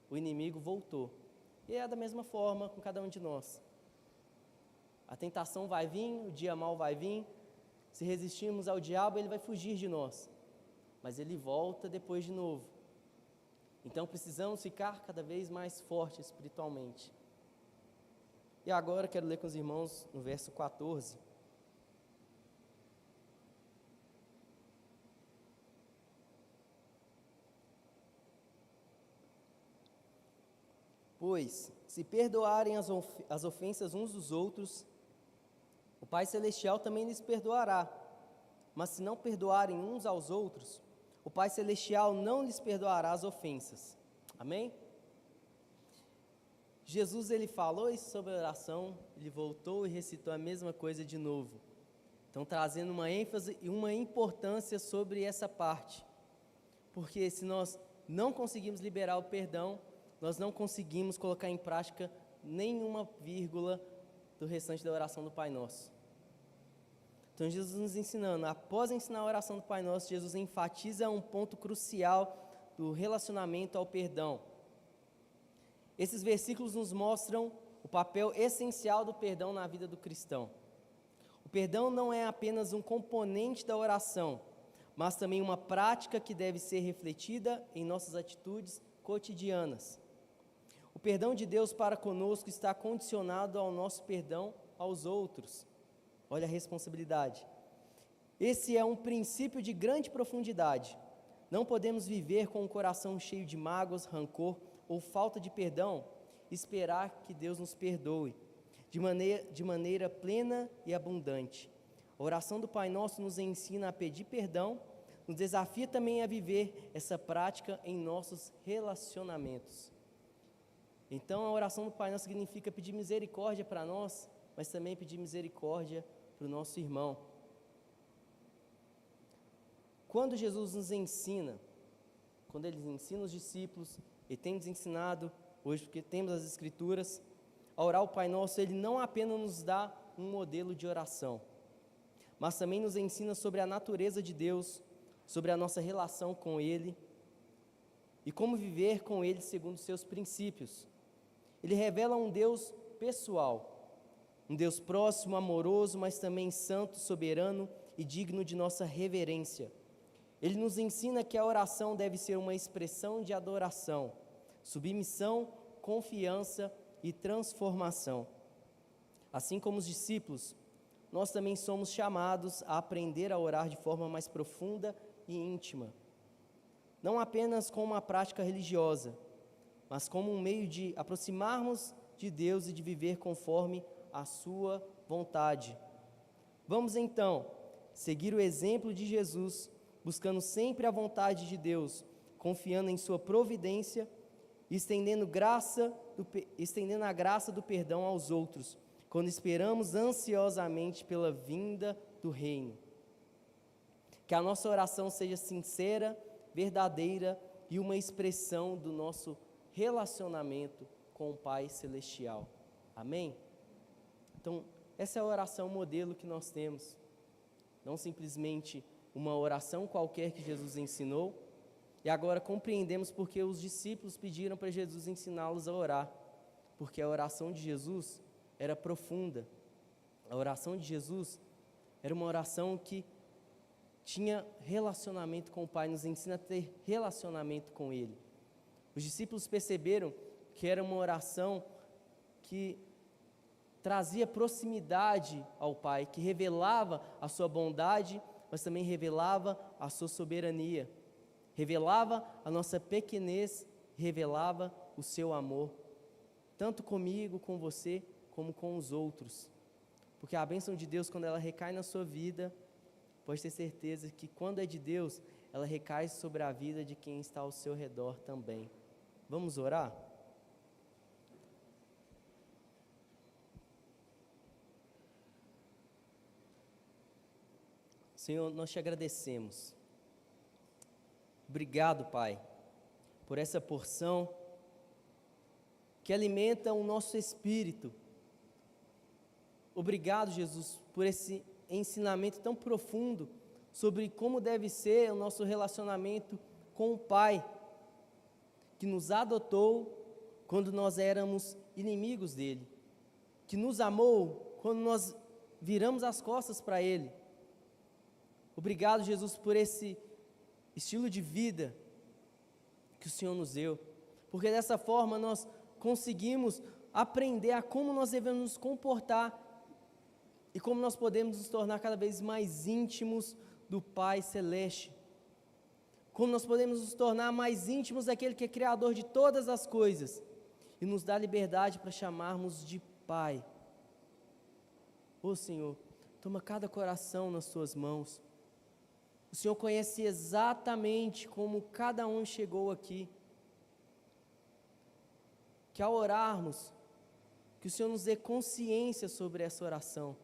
o inimigo voltou. E é da mesma forma com cada um de nós. A tentação vai vir, o dia mau vai vir. Se resistirmos ao diabo, ele vai fugir de nós. Mas ele volta depois de novo. Então precisamos ficar cada vez mais fortes espiritualmente. E agora quero ler com os irmãos no verso 14. Pois, se perdoarem as ofensas uns dos outros, o Pai Celestial também lhes perdoará. Mas se não perdoarem uns aos outros, o Pai Celestial não lhes perdoará as ofensas. Amém? Jesus, ele falou isso sobre a oração, ele voltou e recitou a mesma coisa de novo. Então, trazendo uma ênfase e uma importância sobre essa parte. Porque se nós não conseguimos liberar o perdão, nós não conseguimos colocar em prática nenhuma vírgula do restante da oração do Pai Nosso. Então, Jesus nos ensinando, após ensinar a oração do Pai Nosso, Jesus enfatiza um ponto crucial do relacionamento ao perdão. Esses versículos nos mostram o papel essencial do perdão na vida do cristão. O perdão não é apenas um componente da oração, mas também uma prática que deve ser refletida em nossas atitudes cotidianas. O perdão de Deus para conosco está condicionado ao nosso perdão aos outros. Olha a responsabilidade. Esse é um princípio de grande profundidade. Não podemos viver com o coração cheio de mágoas, rancor ou falta de perdão e esperar que Deus nos perdoe de maneira plena e abundante. A oração do Pai Nosso nos ensina a pedir perdão, nos desafia também a viver essa prática em nossos relacionamentos. Então, a oração do Pai Nosso significa pedir misericórdia para nós, mas também pedir misericórdia para o nosso irmão. Quando Jesus nos ensina, quando Ele ensina os discípulos, Ele tem nos ensinado hoje, porque temos as Escrituras, a orar o Pai Nosso, Ele não apenas nos dá um modelo de oração, mas também nos ensina sobre a natureza de Deus, sobre a nossa relação com Ele e como viver com Ele segundo os seus princípios. Ele revela um Deus pessoal, um Deus próximo, amoroso, mas também santo, soberano e digno de nossa reverência. Ele nos ensina que a oração deve ser uma expressão de adoração, submissão, confiança e transformação. Assim como os discípulos, nós também somos chamados a aprender a orar de forma mais profunda e íntima. Não apenas como uma prática religiosa, mas como um meio de aproximarmos de Deus e de viver conforme a sua vontade. Vamos então seguir o exemplo de Jesus, buscando sempre a vontade de Deus, confiando em sua providência e estendendo a graça do perdão aos outros, quando esperamos ansiosamente pela vinda do reino. Que a nossa oração seja sincera, verdadeira e uma expressão do nosso relacionamento com o Pai Celestial. Amém? Então, essa é a oração modelo que nós temos. Não simplesmente uma oração qualquer que Jesus ensinou, e agora compreendemos porque os discípulos pediram para Jesus ensiná-los a orar, porque a oração de Jesus era profunda. A oração de Jesus era uma oração que tinha relacionamento com o Pai, nos ensina a ter relacionamento com Ele. Os discípulos perceberam que era uma oração que trazia proximidade ao Pai, que revelava a sua bondade, mas também revelava a sua soberania, revelava a nossa pequenez, revelava o seu amor, tanto comigo, com você, como com os outros. Porque a bênção de Deus, quando ela recai na sua vida, pode ter certeza que quando é de Deus, ela recai sobre a vida de quem está ao seu redor também. Vamos orar? Senhor, nós te agradecemos. Obrigado, Pai, por essa porção que alimenta o nosso espírito. Obrigado, Jesus, por esse ensinamento tão profundo sobre como deve ser o nosso relacionamento com o Pai, que nos adotou quando nós éramos inimigos dEle, que nos amou quando nós viramos as costas para Ele. Obrigado, Jesus, por esse estilo de vida que o Senhor nos deu, porque dessa forma nós conseguimos aprender a como nós devemos nos comportar e como nós podemos nos tornar cada vez mais íntimos do Pai Celeste, como nós podemos nos tornar mais íntimos daquele que é Criador de todas as coisas e nos dá liberdade para chamarmos de Pai. Ô Senhor, toma cada coração nas Suas mãos. O Senhor conhece exatamente como cada um chegou aqui. Que ao orarmos, que o Senhor nos dê consciência sobre essa oração.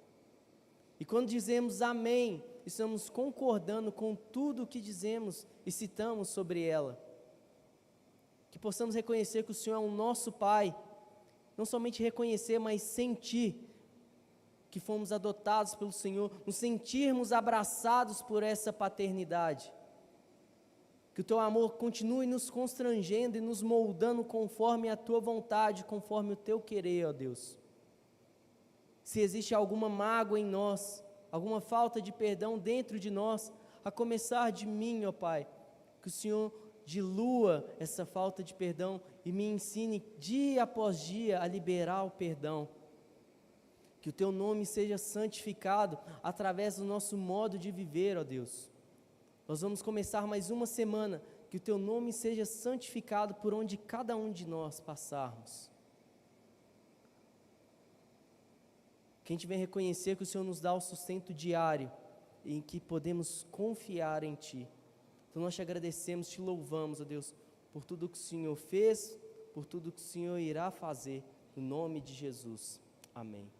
E quando dizemos amém, estamos concordando com tudo o que dizemos e citamos sobre ela. Que possamos reconhecer que o Senhor é o nosso Pai. Não somente reconhecer, mas sentir que fomos adotados pelo Senhor, nos sentirmos abraçados por essa paternidade. Que o Teu amor continue nos constrangendo e nos moldando conforme a Tua vontade, conforme o Teu querer, ó Deus. Se existe alguma mágoa em nós, alguma falta de perdão dentro de nós, a começar de mim, ó Pai, que o Senhor dilua essa falta de perdão e me ensine dia após dia a liberar o perdão. Que o Teu nome seja santificado através do nosso modo de viver, ó Deus. Nós vamos começar mais uma semana, que o Teu nome seja santificado por onde cada um de nós passarmos. Que a gente venha reconhecer que o Senhor nos dá o sustento diário, em que podemos confiar em Ti. Então nós Te agradecemos, Te louvamos, ó Deus, por tudo que o Senhor fez, por tudo que o Senhor irá fazer, no nome de Jesus. Amém.